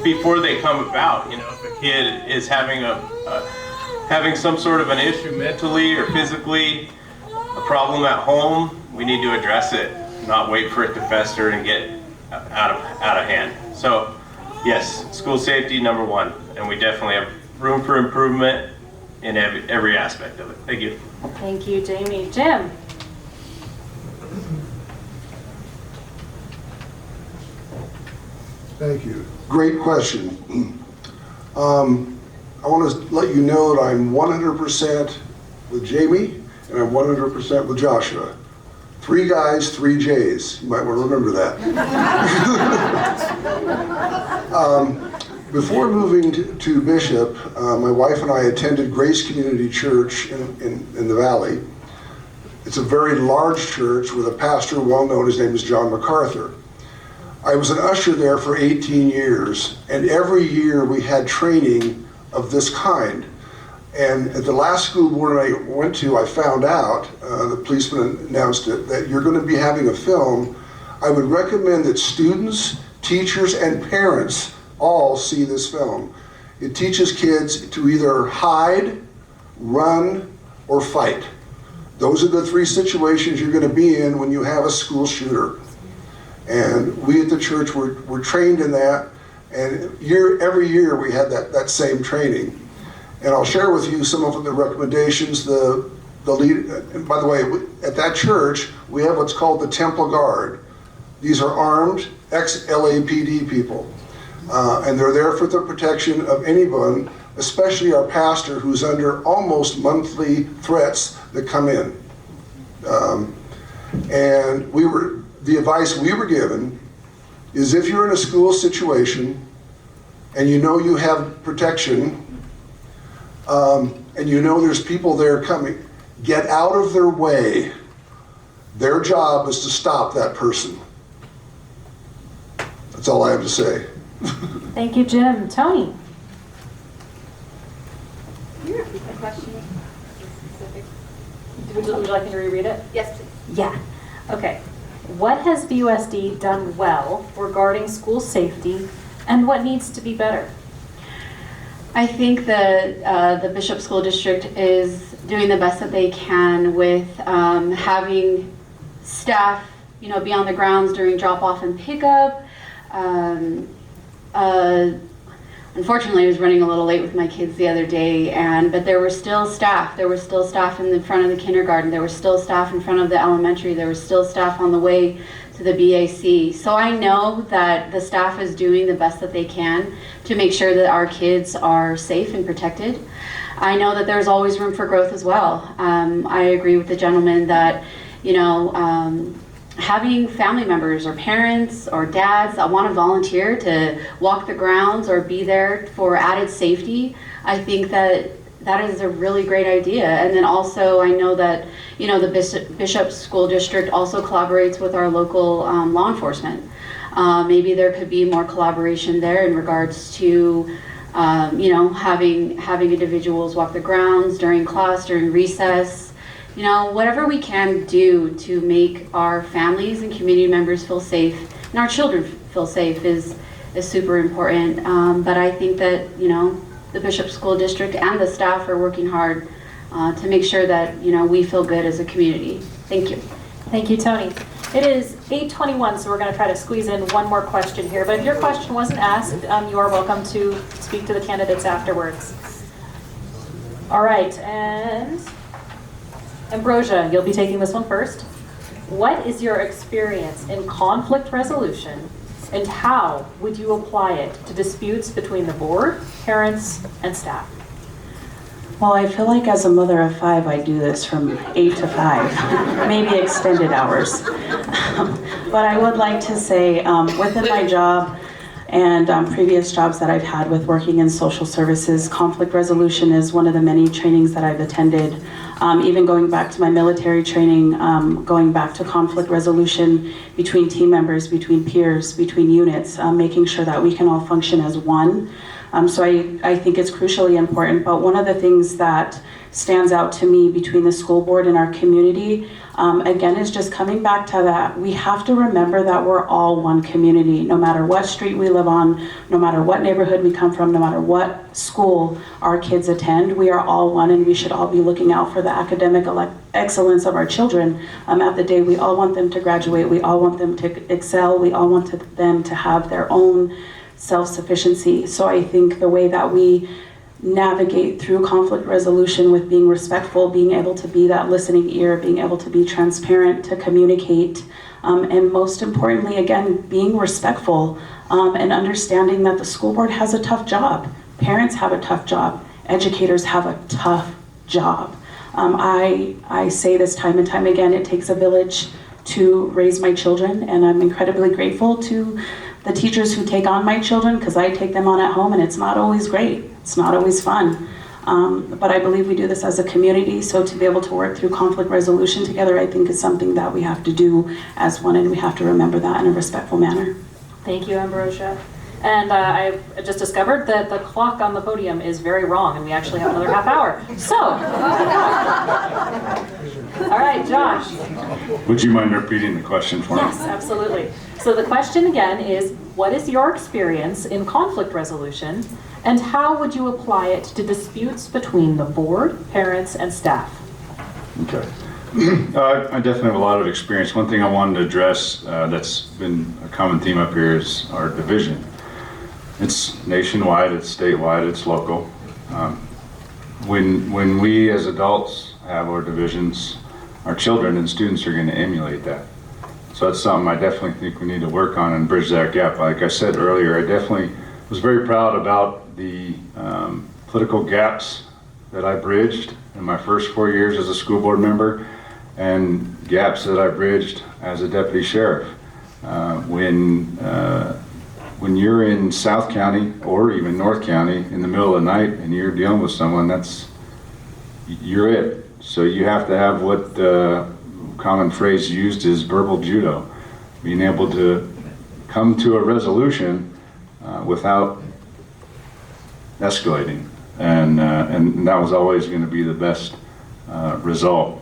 before they come about. If a kid is having some sort of an issue mentally or physically, a problem at home, we need to address it, not wait for it to fester and get out of hand. So yes, school safety number one, and we definitely have room for improvement in every aspect of it. Thank you. Thank you, Jamie. Jim? Thank you. Great question. I want to let you know that I'm 100% with Jamie and I'm 100% with Joshua. 3 guys, 3 J's. You might want to remember that. Before moving to Bishop, my wife and I attended Grace Community Church in the Valley. It's a very large church with a pastor well known. His name is John MacArthur. I was an usher there for 18 years, and every year we had training of this kind. And at the last school board I went to, I found out, the policeman announced it, that you're going to be having a film. I would recommend that students, teachers, and parents all see this film. It teaches kids to either hide, run, or fight. Those are the three situations you're going to be in when you have a school shooter. And we at the church were trained in that, and every year we had that same training. And I'll share with you some of the recommendations. The lead, and by the way, at that church, we have what's called the Temple Guard. These are armed ex-LAPD people. And they're there for the protection of anyone, especially our pastor, who's under almost monthly threats that come in. And the advice we were given is if you're in a school situation and you know you have protection, and you know there's people there coming, get out of their way. Their job is to stop that person. That's all I have to say. Thank you, Jim. Toni? Can you repeat the question? Would you like me to reread it? Yes, please. Yeah. Okay. What has BUSD done well regarding school safety, and what needs to be better? I think that the Bishop School District is doing the best that they can with having staff, be on the grounds during drop-off and pickup. Unfortunately, I was running a little late with my kids the other day, but there were still staff. There were still staff in the front of the kindergarten. There were still staff in front of the elementary. There were still staff on the way to the BAC. So I know that the staff is doing the best that they can to make sure that our kids are safe and protected. I know that there's always room for growth as well. I agree with the gentleman that, having family members or parents or dads that want to volunteer to walk the grounds or be there for added safety, I think that is a really great idea. And then also I know that, the Bishop School District also collaborates with our local law enforcement. Maybe there could be more collaboration there in regards to, having individuals walk the grounds during class, during recess. Whatever we can do to make our families and community members feel safe and our children feel safe is super important. But I think that, the Bishop School District and the staff are working hard to make sure that, we feel good as a community. Thank you. Thank you, Toni. It is 8:21, so we're going to try to squeeze in one more question here. But if your question wasn't asked, you are welcome to speak to the candidates afterwards. All right, and Ambrosia, you'll be taking this one first. What is your experience in conflict resolution, and how would you apply it to disputes between the board, parents, and staff? Well, I feel like as a mother of 5, I do this from 8 to 5, maybe extended hours. But I would like to say, within my job and previous jobs that I've had with working in social services, conflict resolution is one of the many trainings that I've attended. Even going back to my military training, going back to conflict resolution between team members, between peers, between units, making sure that we can all function as one. So I think it's crucially important, but one of the things that stands out to me between the school board and our community, again, is just coming back to that. We have to remember that we're all one community, no matter what street we live on, no matter what neighborhood we come from, no matter what school our kids attend, we are all one, and we should all be looking out for the academic excellence of our children. At the day, we all want them to graduate, we all want them to excel, we all want them to have their own self-sufficiency. So I think the way that we navigate through conflict resolution with being respectful, being able to be that listening ear, being able to be transparent, to communicate, and most importantly, again, being respectful and understanding that the school board has a tough job. Parents have a tough job. Educators have a tough job. I say this time and time again, it takes a village to raise my children, and I'm incredibly grateful to the teachers who take on my children, because I take them on at home and it's not always great. It's not always fun. But I believe we do this as a community, so to be able to work through conflict resolution together, I think is something that we have to do as one, and we have to remember that in a respectful manner. Thank you, Ambrosia. And I just discovered that the clock on the podium is very wrong, and we actually have another half hour. So, all right, Josh. Would you mind repeating the question for me? Yes, absolutely. So the question again is, what is your experience in conflict resolution, and how would you apply it to disputes between the board, parents, and staff? Okay. I definitely have a lot of experience. One thing I wanted to address that's been a common theme up here is our division. It's nationwide, it's statewide, it's local. When we as adults have our divisions, our children and students are going to emulate that. So that's something I definitely think we need to work on and bridge that gap. Like I said earlier, I definitely was very proud about the political gaps that I bridged in my first 4 years as a school board member, and gaps that I bridged as a deputy sheriff. When you're in South County or even North County in the middle of the night and you're dealing with someone, you're it. So you have to have what the common phrase used is verbal judo, being able to come to a resolution without escalating, and that was always going to be the best result.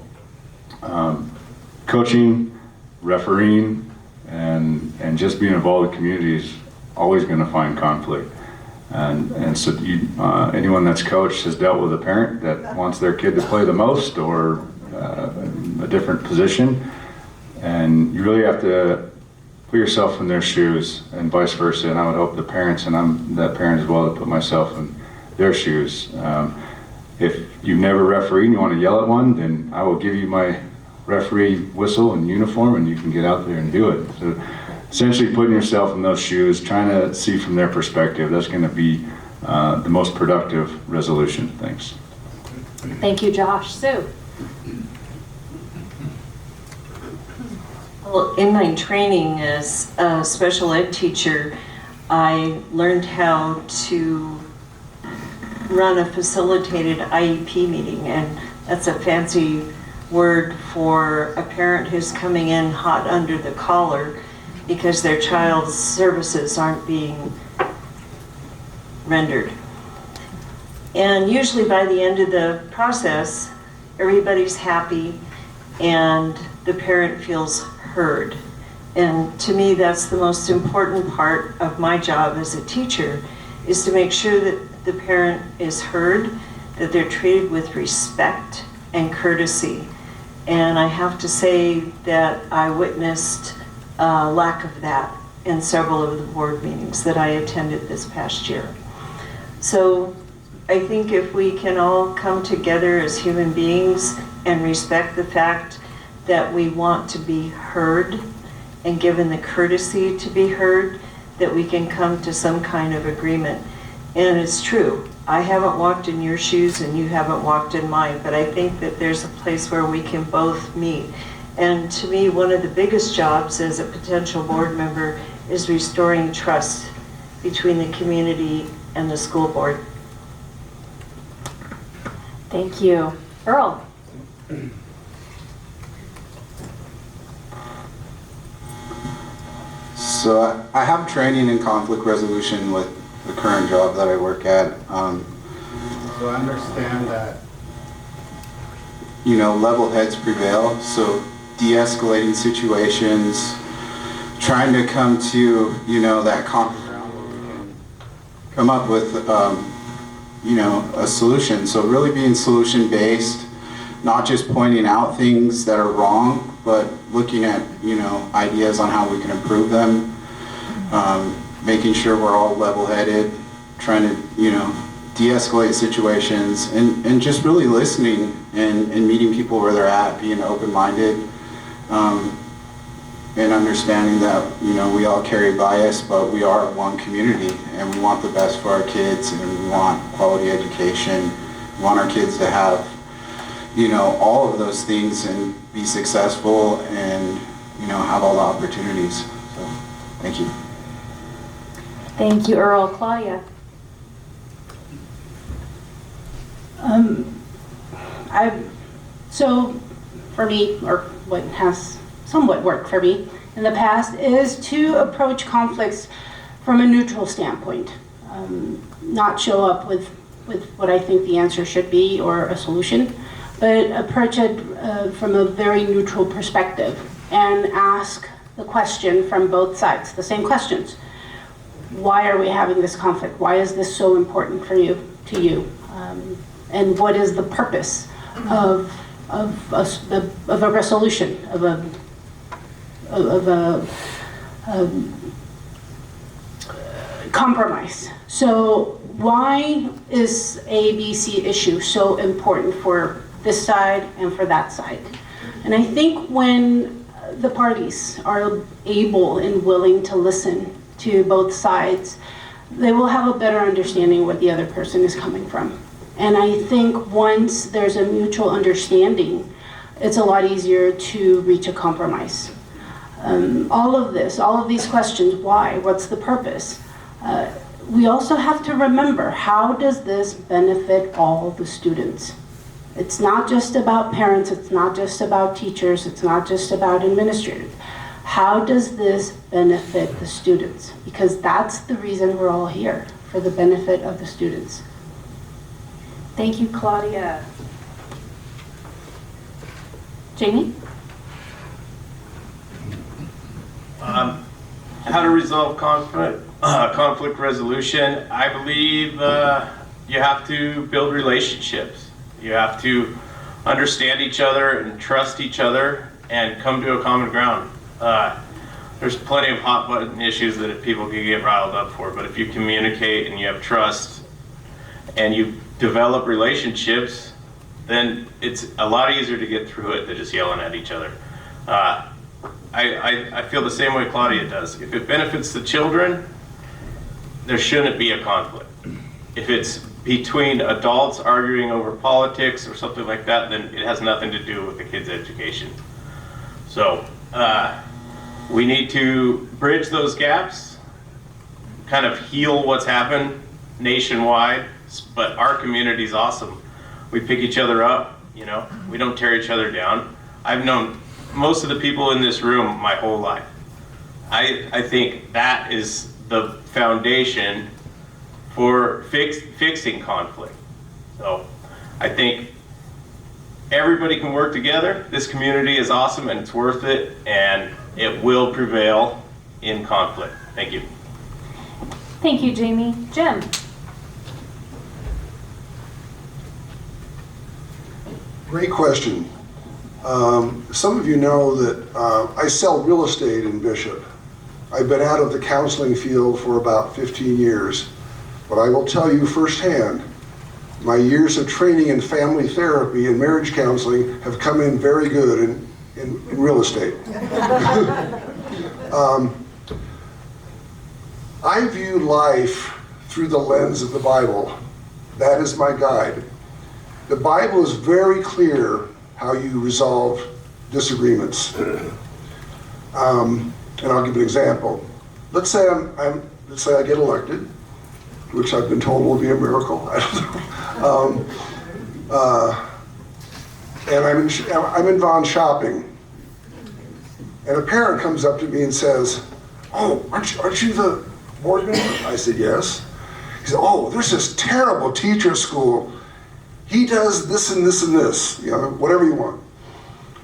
Coaching, refereeing, and just being involved in the community is always going to find conflict. And so anyone that's coached has dealt with a parent that wants their kid to play the most or a different position, and you really have to put yourself in their shoes and vice versa. And I would hope the parents, and I'm that parent as well, to put myself in their shoes. If you've never refereed and you want to yell at one, then I will give you my referee whistle and uniform and you can get out there and do it. So essentially putting yourself in those shoes, trying to see from their perspective, that's going to be the most productive resolution. Thanks. Thank you, Josh. Sue? Well, in my training as a special ed teacher, I learned how to run a facilitated IEP meeting, and that's a fancy word for a parent who's coming in hot under the collar because their child's services aren't being rendered. And usually by the end of the process, everybody's happy and the parent feels heard. And to me, that's the most important part of my job as a teacher, is to make sure that the parent is heard, that they're treated with respect and courtesy. And I have to say that I witnessed a lack of that in several of the board meetings that I attended this past year. So I think if we can all come together as human beings and respect the fact that we want to be heard and given the courtesy to be heard, that we can come to some kind of agreement. And it's true, I haven't walked in your shoes and you haven't walked in mine, but I think that there's a place where we can both meet. And to me, one of the biggest jobs as a potential board member is restoring trust between the community and the school board. Thank you. Earl? So I have training in conflict resolution with the current job that I work at. So I understand that, level heads prevail. So de-escalating situations, trying to come to, that common ground where we can come up with, a solution. So really being solution-based, not just pointing out things that are wrong, but looking at, ideas on how we can improve them. Making sure we're all level-headed, trying to, de-escalate situations, and just really listening and meeting people where they're at, being open-minded, and understanding that, we all carry bias, but we are one community, and we want the best for our kids, and we want quality education. We want our kids to have, all of those things and be successful and, have all the opportunities. So, thank you. Thank you, Earl. Claudia? So for me, or what has somewhat worked for me in the past, is to approach conflicts from a neutral standpoint, not show up with what I think the answer should be or a solution, but approach it from a very neutral perspective and ask the question from both sides, the same questions. Why are we having this conflict? Why is this so important to you? And what is the purpose of a resolution, of a compromise? So why is A, B, C issue so important for this side and for that side? And I think when the parties are able and willing to listen to both sides, they will have a better understanding where the other person is coming from. And I think once there's a mutual understanding, it's a lot easier to reach a compromise. All of these questions, why, what's the purpose? We also have to remember, how does this benefit all the students? It's not just about parents, it's not just about teachers, it's not just about administrators. How does this benefit the students? Because that's the reason we're all here, for the benefit of the students. Thank you, Claudia. Jamie? How to resolve conflict resolution. I believe you have to build relationships. You have to understand each other and trust each other and come to a common ground. There's plenty of hot button issues that people can get riled up for, but if you communicate and you have trust and you develop relationships, then it's a lot easier to get through it than just yelling at each other. I feel the same way Claudia does. If it benefits the children, there shouldn't be a conflict. If it's between adults arguing over politics or something like that, then it has nothing to do with the kids' education. So we need to bridge those gaps, kind of heal what's happened nationwide, but our community's awesome. We pick each other up, you know, we don't tear each other down. I've known most of the people in this room my whole life. I think that is the foundation for fixing conflict. So I think everybody can work together. This community is awesome and it's worth it, and it will prevail in conflict. Thank you. Thank you, Jamie. Jim? Great question. Some of you know that I sell real estate in Bishop. I've been out of the counseling field for about 15 years, but I will tell you firsthand, my years of training in family therapy and marriage counseling have come in very good in real estate. I view life through the lens of the Bible. That is my guide. The Bible is very clear how you resolve disagreements. And I'll give an example. Let's say let's say I get elected, which I've been told will be a miracle. I don't know. And I'm in Vaughan shopping, and a parent comes up to me and says, "Oh, aren't you the board member?" I said, "Yes." He said, "Oh, there's this terrible teacher at school. He does this and this and this, you know, whatever you want.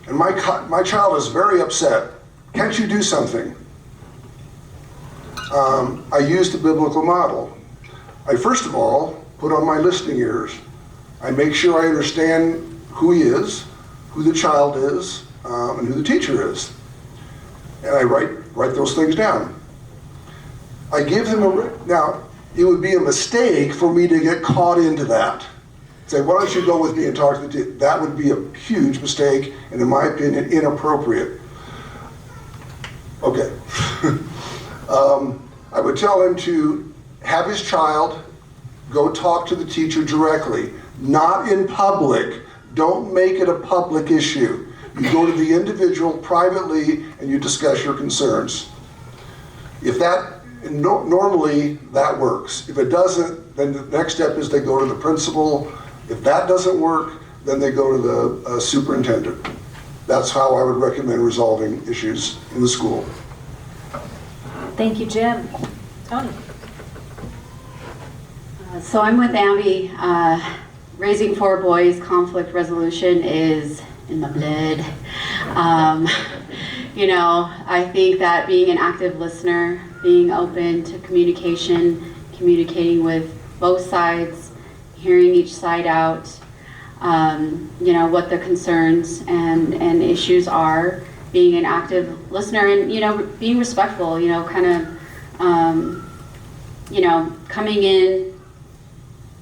And my child is very upset. Can't you do something?" I used the biblical model. I first of all put on my listening ears. I make sure I understand who he is, who the child is, and who the teacher is. And I write those things down. I give him now, it would be a mistake for me to get caught into that. Say, "Why don't you go with me and talk to the teacher?" That would be a huge mistake, and in my opinion, inappropriate. Okay. I would tell him to have his child go talk to the teacher directly, not in public. Don't make it a public issue. You go to the individual privately and you discuss your concerns. If that, normally that works. If it doesn't, then the next step is they go to the principal. If that doesn't work, then they go to the superintendent. That's how I would recommend resolving issues in the school. Thank you, Jim. Toni. So I'm with Ambi. Raising 4 boys, conflict resolution is in my blood. You know, I think that being an active listener, being open to communication, communicating with both sides, hearing each side out, you know, what the concerns and issues are, being an active listener and, you know, being respectful, you know, kind of, you know, coming in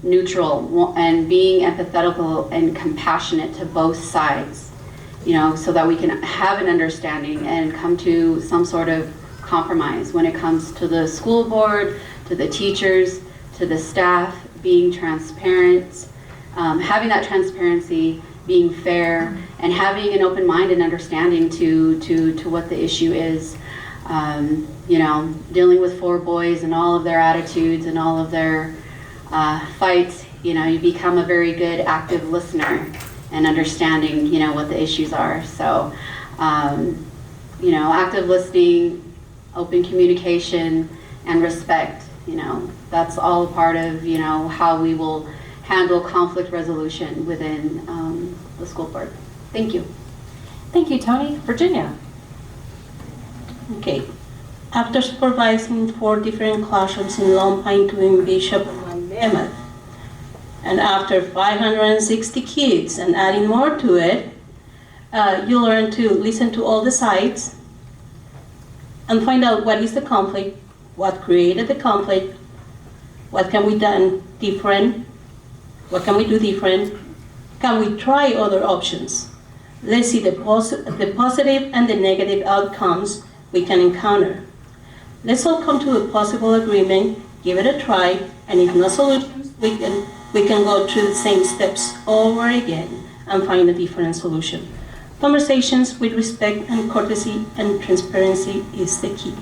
neutral and being empathetical and compassionate to both sides, you know, so that we can have an understanding and come to some sort of compromise when it comes to the school board, to the teachers, to the staff, being transparent, having that transparency, being fair, and having an open mind and understanding to what the issue is. You know, dealing with 4 boys and all of their attitudes and all of their fights, you know, you become a very good active listener and understanding, you know, what the issues are. So, you know, active listening, open communication, and respect, you know, that's all a part of, you know, how we will handle conflict resolution within the school board. Thank you. Thank you, Toni. Virginia. Okay. After supervising 4 different classrooms in Lone Pine, 2 in Bishop, and 1 Mammoth, and after 560 kids and adding more to it, you learn to listen to all the sides and find out what is the conflict, what created the conflict, what can we do different, what can we do different, can we try other options. Let's see the positive and the negative outcomes we can encounter. Let's all come to a possible agreement, give it a try, and if no solutions, we can go through the same steps over again and find a different solution. Conversations with respect and courtesy and transparency is the key.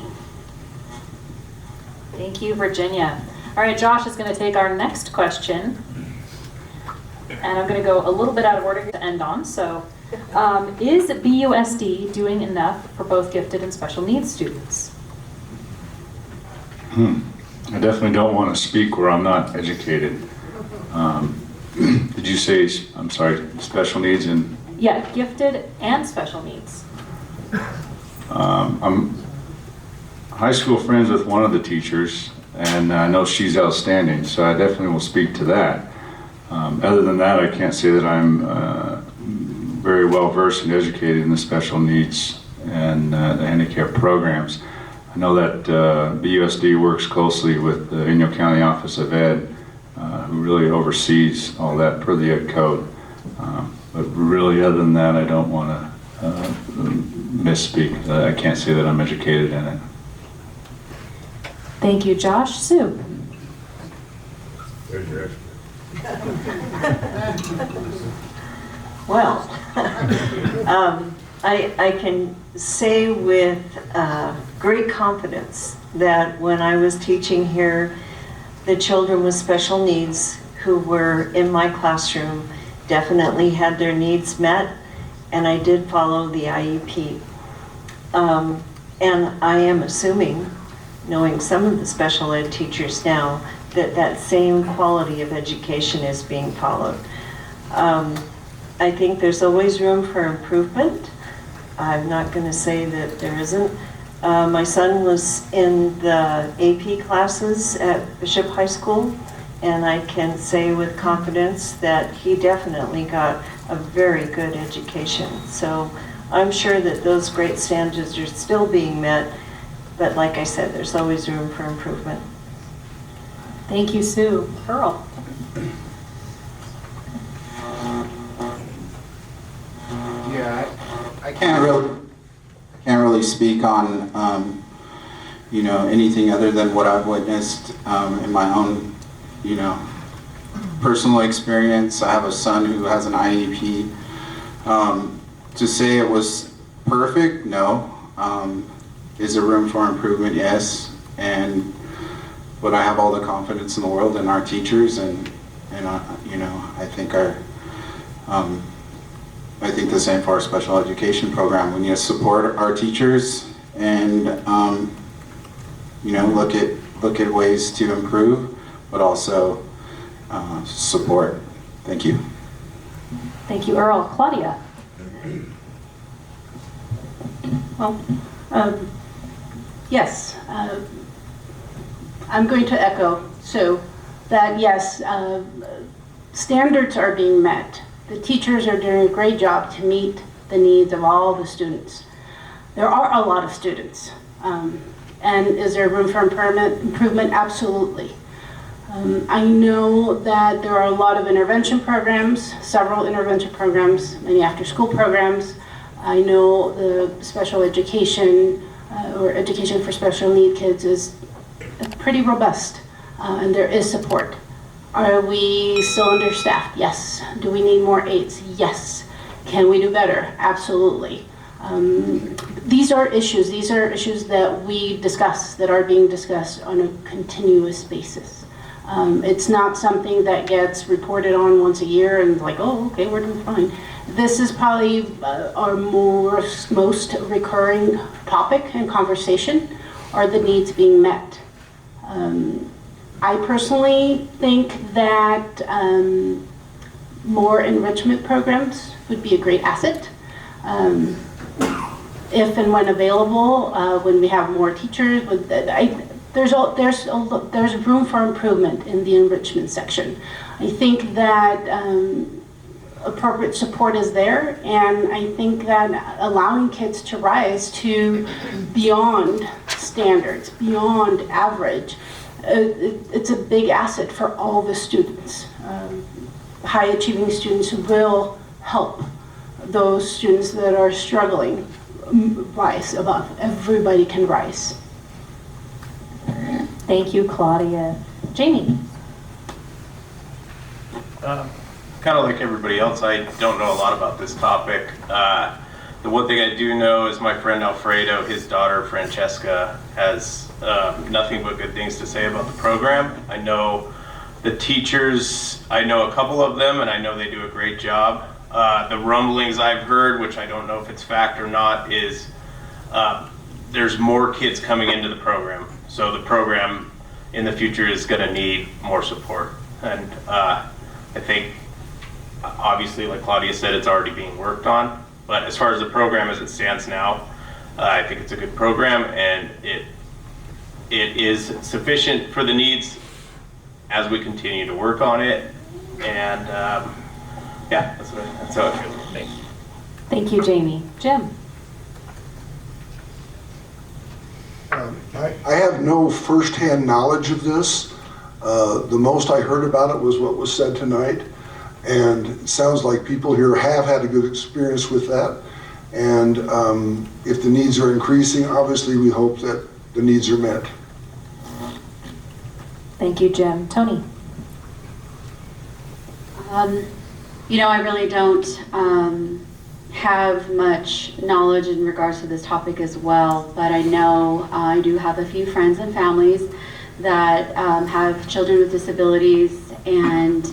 Thank you, Virginia. All right, Josh is going to take our next question. And I'm going to go a little bit out of order to end on. So, is BUSD doing enough for both gifted and special needs students? I definitely don't want to speak where I'm not educated. Did you say, I'm sorry, special needs and? Yeah, gifted and special needs. I'm high school friends with one of the teachers, and I know she's outstanding, so I definitely will speak to that. Other than that, I can't say that I'm very well versed and educated in the special needs and the handicap programs. I know that BUSD works closely with the Inyo County Office of Ed, who really oversees all that per the Ed Code. But really, other than that, I don't want to misspeak. I can't say that I'm educated in it. Thank you, Josh. Sue. There's your Well, I can say with great confidence that when I was teaching here, the children with special needs who were in my classroom definitely had their needs met, and I did follow the IEP. And I am assuming, knowing some of the special ed teachers now, that that same quality of education is being followed. I think there's always room for improvement. I'm not going to say that there isn't. My son was in the AP classes at Bishop High School, and I can say with confidence that he definitely got a very good education. So I'm sure that those great standards are still being met, but like I said, there's always room for improvement. Thank you, Sue. Earl. Yeah, I can't really speak on you know, anything other than what I've witnessed in my own, you know, personal experience. I have a son who has an IEP. To say it was perfect, no. Is there room for improvement? Yes. But I have all the confidence in the world in our teachers, and you know, I think I think the same for our special education program. We need to support our teachers and you know, look at look at ways to improve, but also support. Thank you. Thank you, Earl. Claudia? Well, yes, I'm going to echo Sue that yes, standards are being met. The teachers are doing a great job to meet the needs of all the students. There are a lot of students, and is there room for improvement? Absolutely. I know that there are a lot of intervention programs, several intervention programs, many after-school programs. I know the special education or education for special need kids is pretty robust, and there is support. Are we still understaffed? Yes. Do we need more aides? Yes. Can we do better? Absolutely. These are issues that we discuss, that are being discussed on a continuous basis. It's not something that gets reported on once a year and like, oh, okay, we're doing fine. This is probably our most recurring topic and conversation, are the needs being met. I personally think that more enrichment programs would be a great asset. If and when available, when we have more teachers, there's room for improvement in the enrichment section. I think that appropriate support is there, and I think that allowing kids to rise to beyond standards, beyond average, it's a big asset for all the students. High achieving students will help those students that are struggling rise above. Everybody can rise. Thank you, Claudia. Jamie? Kind of like everybody else, I don't know a lot about this topic. The one thing I do know is my friend Alfredo, his daughter Francesca, has nothing but good things to say about the program. I know the teachers, I know a couple of them, and I know they do a great job. The rumblings I've heard, which I don't know if it's fact or not, is there's more kids coming into the program. So the program in the future is going to need more support. And I think, obviously, like Claudia said, it's already being worked on. But as far as the program as it stands now, I think it's a good program, and it is sufficient for the needs as we continue to work on it. And yeah, that's how I feel. Thanks. Thank you, Jamie. Jim? I have no firsthand knowledge of this. The most I heard about it was what was said tonight, and it sounds like people here have had a good experience with that. And if the needs are increasing, obviously we hope that the needs are met. Thank you, Jim. Toni? You know, I really don't have much knowledge in regards to this topic as well, but I know I do have a few friends and families that have children with disabilities, and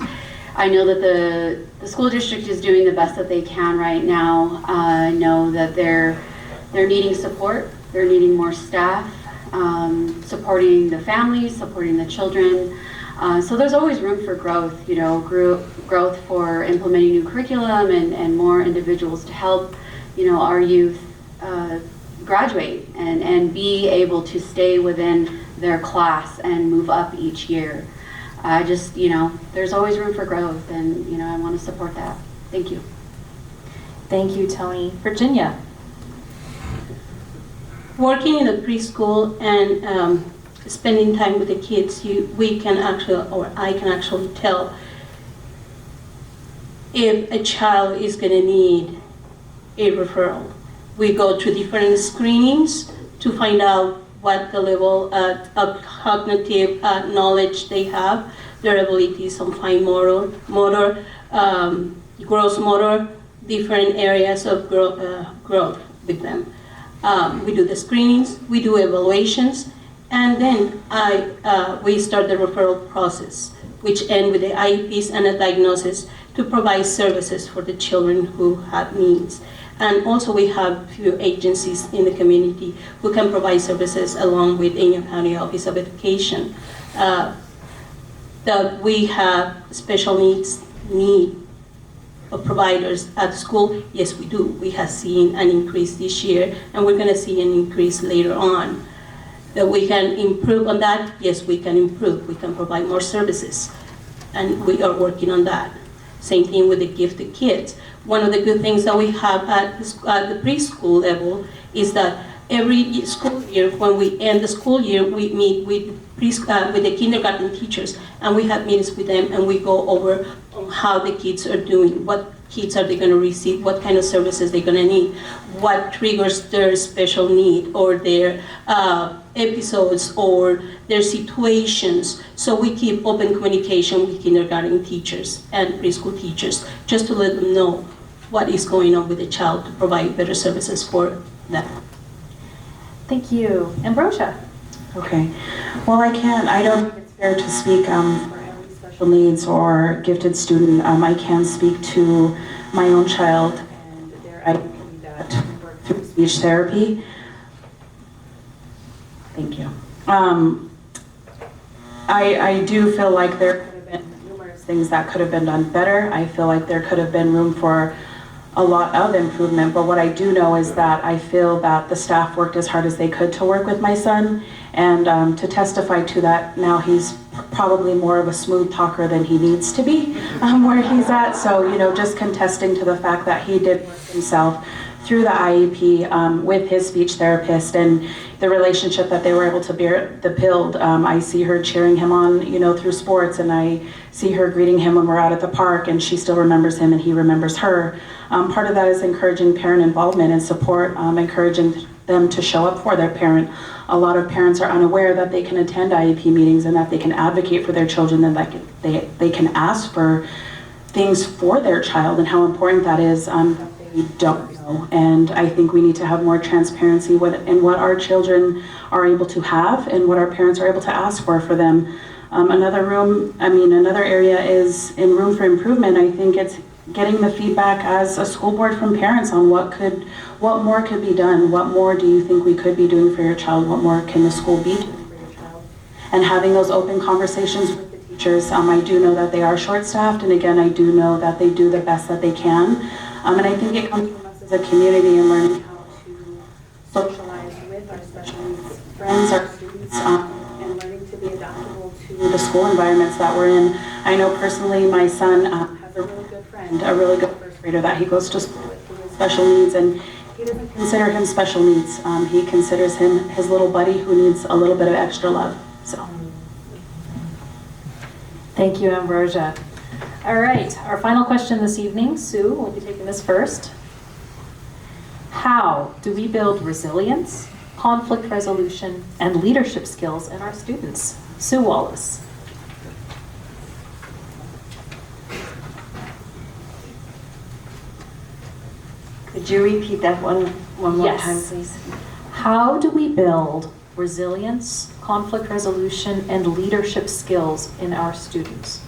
I know that the school district is doing the best that they can right now. I know that they're needing support, they're needing more staff, supporting the families, supporting the children. So there's always room for growth, you know, growth for implementing new curriculum and more individuals to help, you know, our youth graduate and be able to stay within their class and move up each year. I just, you know, there's always room for growth, and, you know, I want to support that. Thank you. Thank you, Toni. Virginia? Working in a preschool and spending time with the kids, I can actually tell if a child is going to need a referral. We go through different screenings to find out what the level of cognitive knowledge they have, their abilities on fine motor, gross motor, different areas of growth with them. We do the screenings, we do evaluations, and then we start the referral process, which end with the IEPs and a diagnosis to provide services for the children who have needs. And also we have few agencies in the community who can provide services along with Union County Office of Education. That we have special need of providers at school, yes we do. We have seen an increase this year and we're gonna see an increase later on. That we can improve on that, yes we can improve. We can provide more services and we are working on that. Same thing with the gifted kids. One of the good things that we have at the preschool level is that every school year, when we end the school year, we meet with the kindergarten teachers, and we have meetings with them, and we go over how the kids are doing, what kids are they going to receive, what kind of services they're going to need, what triggers their special need or their episodes or their situations. So we keep open communication with kindergarten teachers and preschool teachers just to let them know what is going on with the child to provide better services for them. Thank you. Ambrosia. Okay. Well, I don't think it's fair to speak for every special needs or gifted student. I can speak to my own child and their IEP that worked through speech therapy. Thank you. I do feel like there could have been numerous things that could have been done better. I feel like there could have been room for a lot of improvement, but what I do know is that I feel that the staff worked as hard as they could to work with my son, and to testify to that, now he's probably more of a smooth talker than he needs to be where he's at. So, you know, just contesting to the fact that he did work himself through the IEP with his speech therapist and the relationship that they were able to build. I see her cheering him on, you know, through sports, and I see her greeting him when we're out at the park, and she still remembers him and he remembers her. Part of that is encouraging parent involvement and support, encouraging them to show up for their parent. A lot of parents are unaware that they can attend IEP meetings and that they can advocate for their children and that they can ask for things for their child, and how important that is. They don't know, and I think we need to have more transparency in what our children are able to have and what our parents are able to ask for them. Another area is in room for improvement. I think it's getting the feedback as a school board from parents on what more could be done. What more do you think we could be doing for your child? What more can the school be doing for your child? And having those open conversations with the teachers. I do know that they are short-staffed, and again, I do know that they do the best that they can. And I think it comes from us as a community and learning how to socialize with our special needs friends, our students, and learning to be adaptable to the school environments that we're in. I know personally my son has a really good friend, a really good first grader that he goes to school with who has special needs, and he doesn't consider him special needs. He considers him his little buddy who needs a little bit of extra love. So. Thank you, Ambrosia. All right, our final question this evening, Sue will be taking this first. How do we build resilience, conflict resolution, and leadership skills in our students? Sue Wallace. Could you repeat that one more Yes. time, please? How do we build resilience, conflict resolution, and leadership skills in our students?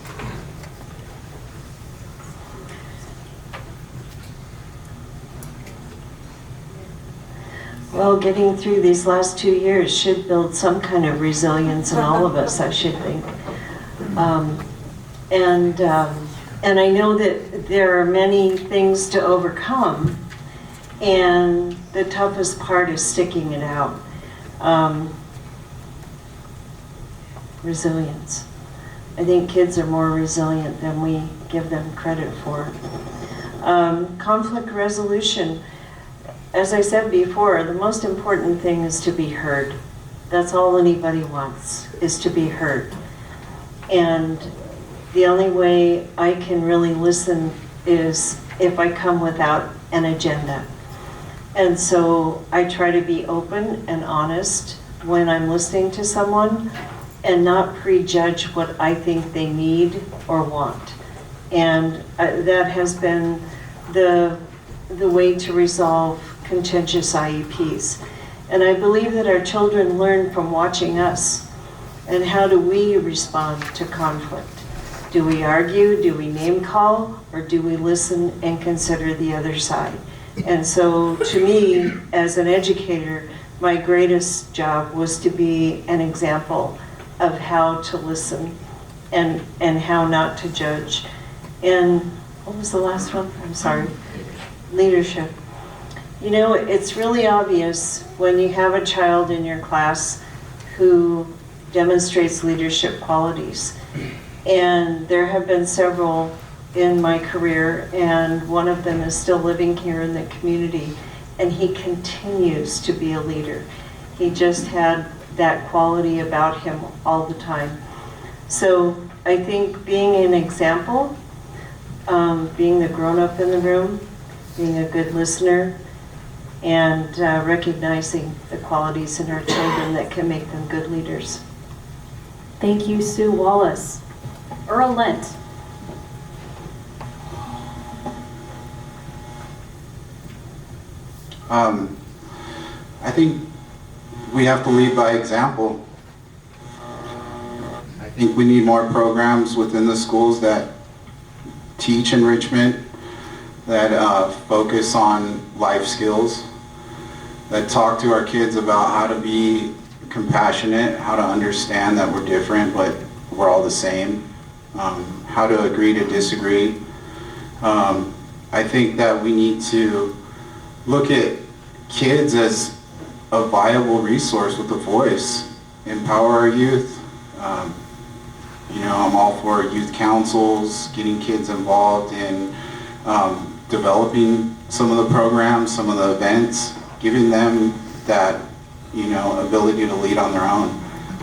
Well, getting through these last 2 years should build some kind of resilience in all of us, I should think. And I know that there are many things to overcome, and the toughest part is sticking it out. Resilience. I think kids are more resilient than we give them credit for. Conflict resolution. As I said before, the most important thing is to be heard. That's all anybody wants, is to be heard. And the only way I can really listen is if I come without an agenda. And so I try to be open and honest when I'm listening to someone and not prejudge what I think they need or want. And that has been the way to resolve contentious IEPs. And I believe that our children learn from watching us. And how do we respond to conflict? Do we argue? Do we name call? Or do we listen and consider the other side? And so to me, as an educator, my greatest job was to be an example of how to listen and how not to judge. And what was the last one? I'm sorry. Leadership. You know, it's really obvious when you have a child in your class who demonstrates leadership qualities. And there have been several in my career, and one of them is still living here in the community, and he continues to be a leader. He just had that quality about him all the time. So I think being an example, being the grown-up in the room, being a good listener, and recognizing the qualities in our children that can make them good leaders. Thank you, Sue Wallace. Earl Lent. I think we have to lead by example. I think we need more programs within the schools that teach enrichment, that focus on life skills, that talk to our kids about how to be compassionate, how to understand that we're different but we're all the same, how to agree to disagree. I think that we need to look at kids as a viable resource with a voice, empower our youth. You know, I'm all for youth councils, getting kids involved in developing some of the programs, some of the events, giving them that, you know, ability to lead on their own,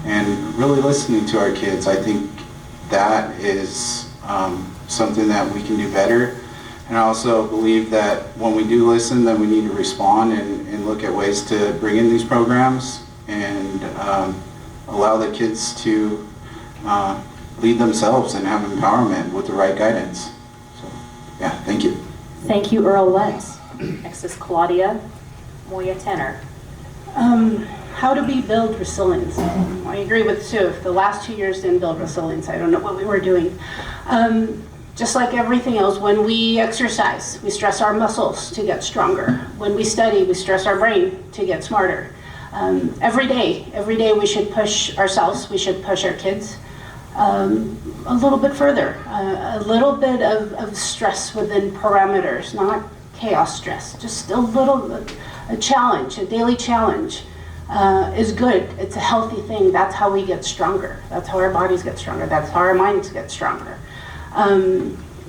and really listening to our kids. I think that is something that we can do better. And I also believe that when we do listen, then we need to respond and look at ways to bring in these programs and allow the kids to lead themselves and have empowerment with the right guidance. So, yeah, thank you. Thank you, Earl Lent. Next is Claudia Tanner. How do we build resilience? I agree with Sue. If the last 2 years didn't build resilience, I don't know what we were doing. Just like everything else, when we exercise, we stress our muscles to get stronger. When we study, we stress our brain to get smarter. Every day we should push ourselves, we should push our kids a little bit further. A little bit of stress within parameters, not chaos stress, just a challenge, a daily challenge is good. It's a healthy thing. That's how we get stronger. That's how our bodies get stronger. That's how our minds get stronger.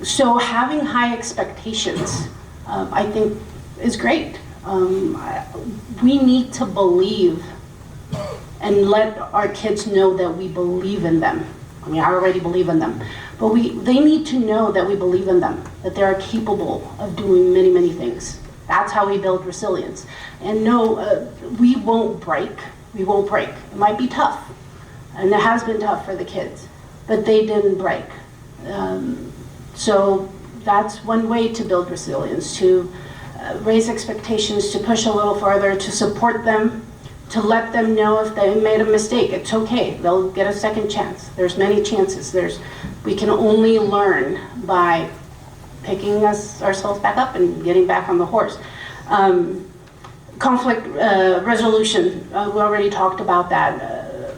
So having high expectations, I think, is great. We need to believe and let our kids know that we believe in them. I mean, I already believe in them, but they need to know that we believe in them, that they are capable of doing many, many things. That's how we build resilience. And no, we won't break. We won't break. It might be tough, and it has been tough for the kids, but they didn't break. So that's one way to build resilience, to raise expectations, to push a little farther, to support them, to let them know if they made a mistake. It's okay. They'll get a second chance. There's many chances. We can only learn by picking ourselves back up and getting back on the horse. Conflict resolution, we already talked about that.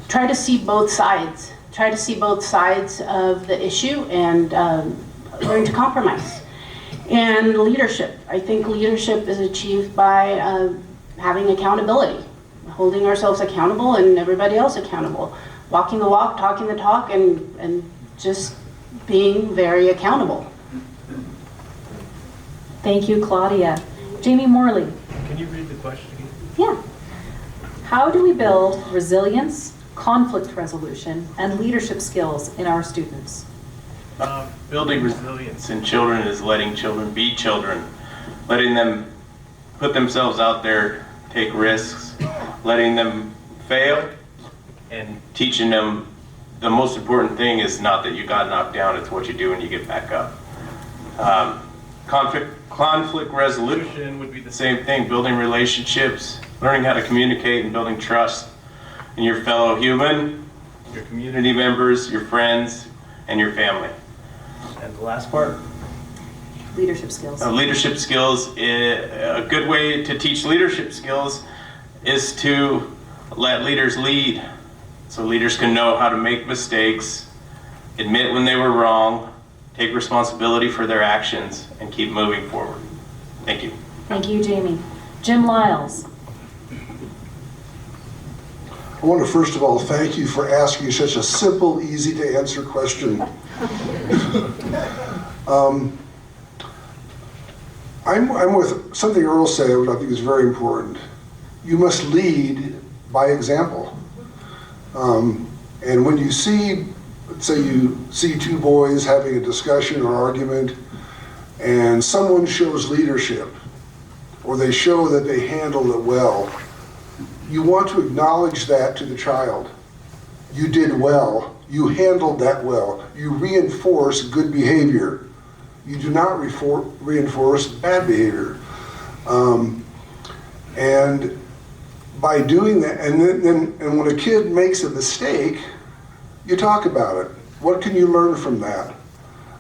Try to see both sides. Try to see both sides of the issue and learn to compromise. And leadership. I think leadership is achieved by having accountability, holding ourselves accountable and everybody else accountable, walking the walk, talking the talk, and just being very accountable. Thank you, Claudia. Jamie Morley. Can you read the question again? Yeah. How do we build resilience, conflict resolution, and leadership skills in our students? Building resilience in children is letting children be children, letting them put themselves out there, take risks, letting them fail, and teaching them the most important thing is not that you got knocked down, it's what you do when you get back up. Conflict resolution would be the same thing, building relationships, learning how to communicate and building trust in your fellow human, your community members, your friends, and your family. And the last part? Leadership skills. Leadership skills, a good way to teach leadership skills is to let leaders lead. So leaders can know how to make mistakes, admit when they were wrong, take responsibility for their actions, and keep moving forward. Thank you. Thank you, Jamie. Jim Liles. I want to first of all thank you for asking such a simple, easy to answer question. I'm with something Earl said, which I think is very important. You must lead by example. And when you see, let's say you see two boys having a discussion or argument, and someone shows leadership, or they show that they handled it well, you want to acknowledge that to the child. You did well. You handled that well. You reinforce good behavior. You do not reinforce bad behavior. And by doing that, and when a kid makes a mistake, you talk about it. What can you learn from that?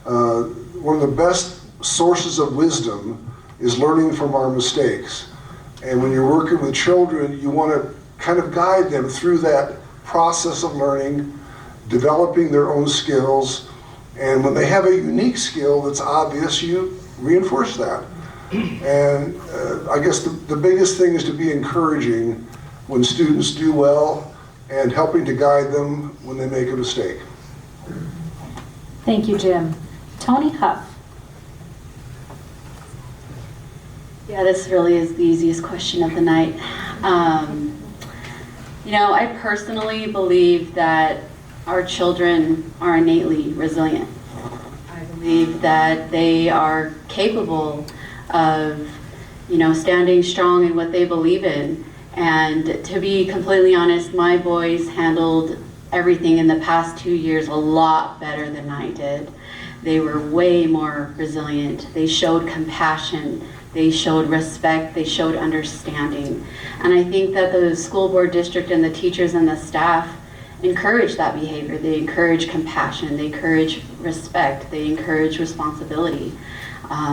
One of the best sources of wisdom is learning from our mistakes. And when you're working with children, you want to kind of guide them through that process of learning, developing their own skills. And when they have a unique skill that's obvious, you reinforce that. And I guess the biggest thing is to be encouraging when students do well and helping to guide them when they make a mistake. Thank you, Jim. Toni Huff. Yeah, this really is the easiest question of the night. You know, I personally believe that our children are innately resilient. I believe that they are capable of, you know, standing strong in what they believe in. And to be completely honest, my boys handled everything in the past 2 years a lot better than I did. They were way more resilient. They showed compassion. They showed respect, they showed understanding. And I think that the school board district and the teachers and the staff encourage that behavior. They encourage compassion, they encourage respect, they encourage responsibility.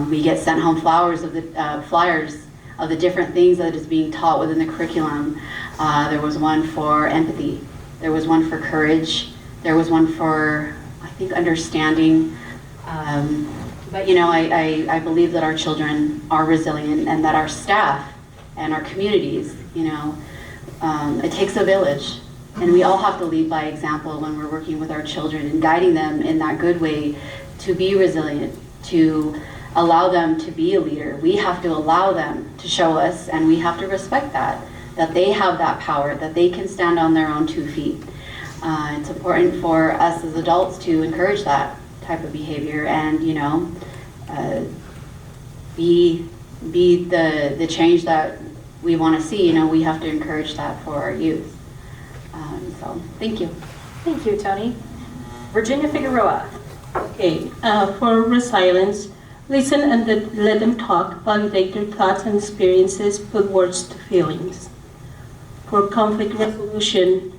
We get sent home flyers of the different things that is being taught within the curriculum. There was one for empathy, there was one for courage, there was one for, I think, understanding. But you know, I believe that our children are resilient and that our staff and our communities, you know, it takes a village. And we all have to lead by example when we're working with our children and guiding them in that good way to be resilient, to allow them to be a leader. We have to allow them to show us, and we have to respect that they have that power, that they can stand on their own 2 feet. It's important for us as adults to encourage that type of behavior and, you know, be the change that we want to see. You know, we have to encourage that for our youth. So thank you. Thank you, Toni. Virginia Figueroa. Okay, for resilience, listen and let them talk, validate their thoughts and experiences, put words to feelings. For conflict resolution,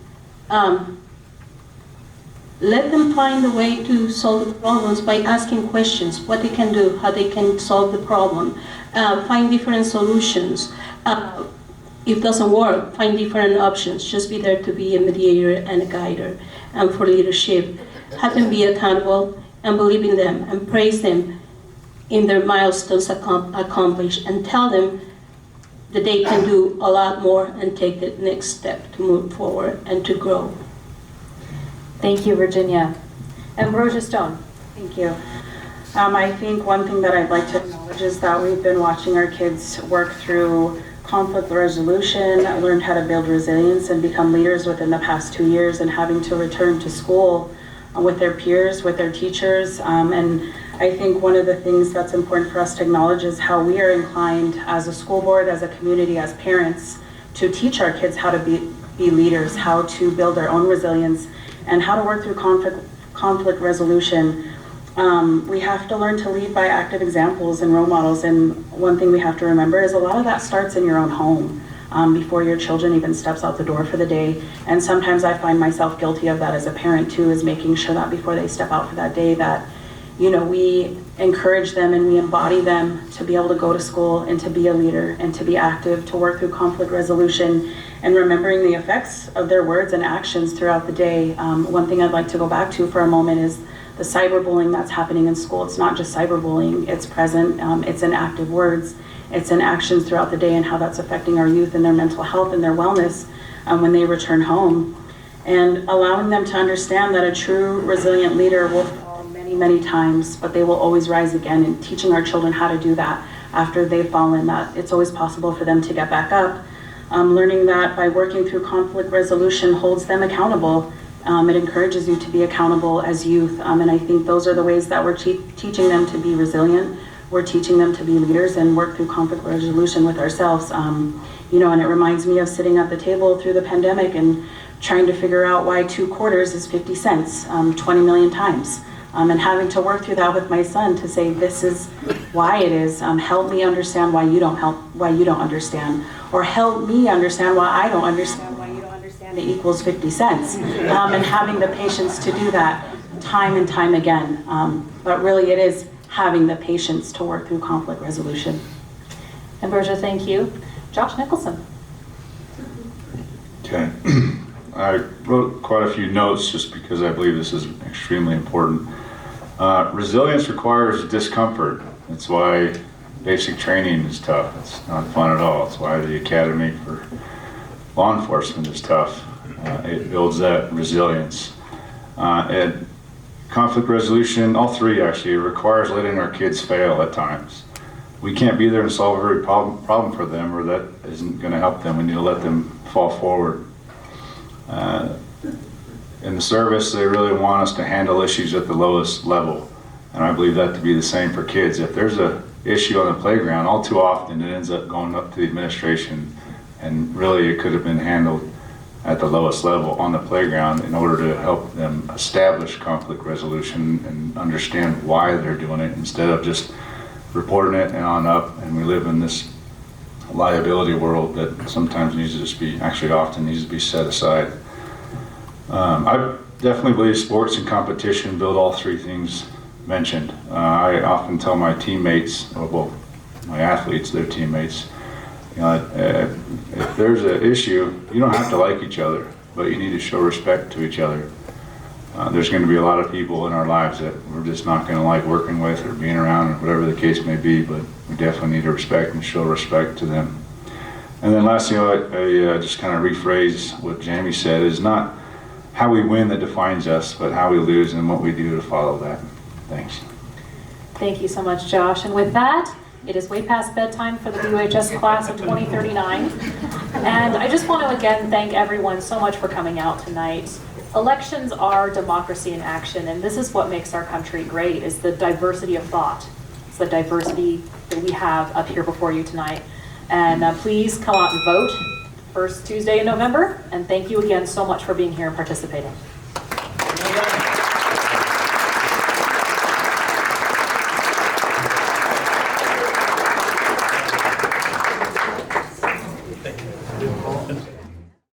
let them find a way to solve the problems by asking questions, what they can do, how they can solve the problem, find different solutions. If it doesn't work, find different options. Just be there to be a mediator and a guider. And for leadership, have them be accountable and believe in them and praise them in their milestones accomplished and tell them that they can do a lot more and take the next step to move forward and to grow. Thank you, Virginia. Ambroshia Stone. Thank you. I think one thing that I'd like to acknowledge is that we've been watching our kids work through conflict resolution, learn how to build resilience and become leaders within the past 2 years, and having to return to school with their peers, with their teachers. And I think one of the things that's important for us to acknowledge is how we are inclined as a school board, as a community, as parents, to teach our kids how to be leaders, how to build their own resilience, and how to work through conflict resolution. We have to learn to lead by active examples and role models, and one thing we have to remember is a lot of that starts in your own home, before your children even steps out the door for the day. And sometimes I find myself guilty of that as a parent too, is making sure that before they step out for that day that, you know, we encourage them and we embody them to be able to go to school and to be a leader and to be active, to work through conflict resolution and remembering the effects of their words and actions throughout the day. One thing I'd like to go back to for a moment is the cyberbullying that's happening in school. It's not just cyberbullying, it's present, it's in active words, it's in actions throughout the day and how that's affecting our youth and their mental health and their wellness when they return home. And allowing them to understand that a true resilient leader will fall many times, but they will always rise again, and teaching our children how to do that after they've fallen, that it's always possible for them to get back up. Learning that by working through conflict resolution holds them accountable. It encourages you to be accountable as youth, and I think those are the ways that we're teaching them to be resilient. We're teaching them to be leaders and work through conflict resolution with ourselves. You know, and it reminds me of sitting at the table through the pandemic and trying to figure out why 2 quarters is 50 cents 20 million times. And having to work through that with my son to say, this is why it is. Help me understand why you don't understand, or help me understand why I don't understand why you don't understand it equals 50 cents. And having the patience to do that time and time again. But really it is having the patience to work through conflict resolution. Ambrosia, thank you. Josh Nicholson. Okay. I wrote quite a few notes just because I believe this is extremely important. Resilience requires discomfort. That's why basic training is tough. It's not fun at all. It's why the Academy for Law Enforcement is tough. It builds that resilience. And conflict resolution, all three actually, requires letting our kids fail at times. We can't be there and solve every problem for them, or that isn't going to help them. We need to let them fall forward. In the service, they really want us to handle issues at the lowest level. And I believe that to be the same for kids. If there's an issue on the playground, all too often it ends up going up to the administration. And really it could have been handled at the lowest level on the playground in order to help them establish conflict resolution and understand why they're doing it, instead of just reporting it and on up. And we live in this liability world that sometimes needs to just be, actually often needs to be set aside. I definitely believe sports and competition build all three things mentioned. I often tell my teammates, well, my athletes, their teammates, you know, if there's an issue, you don't have to like each other, but you need to show respect to each other. There's going to be a lot of people in our lives that we're just not going to like working with or being around, or whatever the case may be, but we definitely need to respect and show respect to them. And then lastly, I just kind of rephrase what Jamie said, is not how we win that defines us, but how we lose and what we do to follow that. Thanks. Thank you so much, Josh. And with that, it is way past bedtime for the BUHS class of 2039. And I just want to again thank everyone so much for coming out tonight. Elections are democracy in action, and this is what makes our country great, is the diversity of thought. It's the diversity that we have up here before you tonight. And please come out and vote first Tuesday in November, and thank you again so much for being here and participating.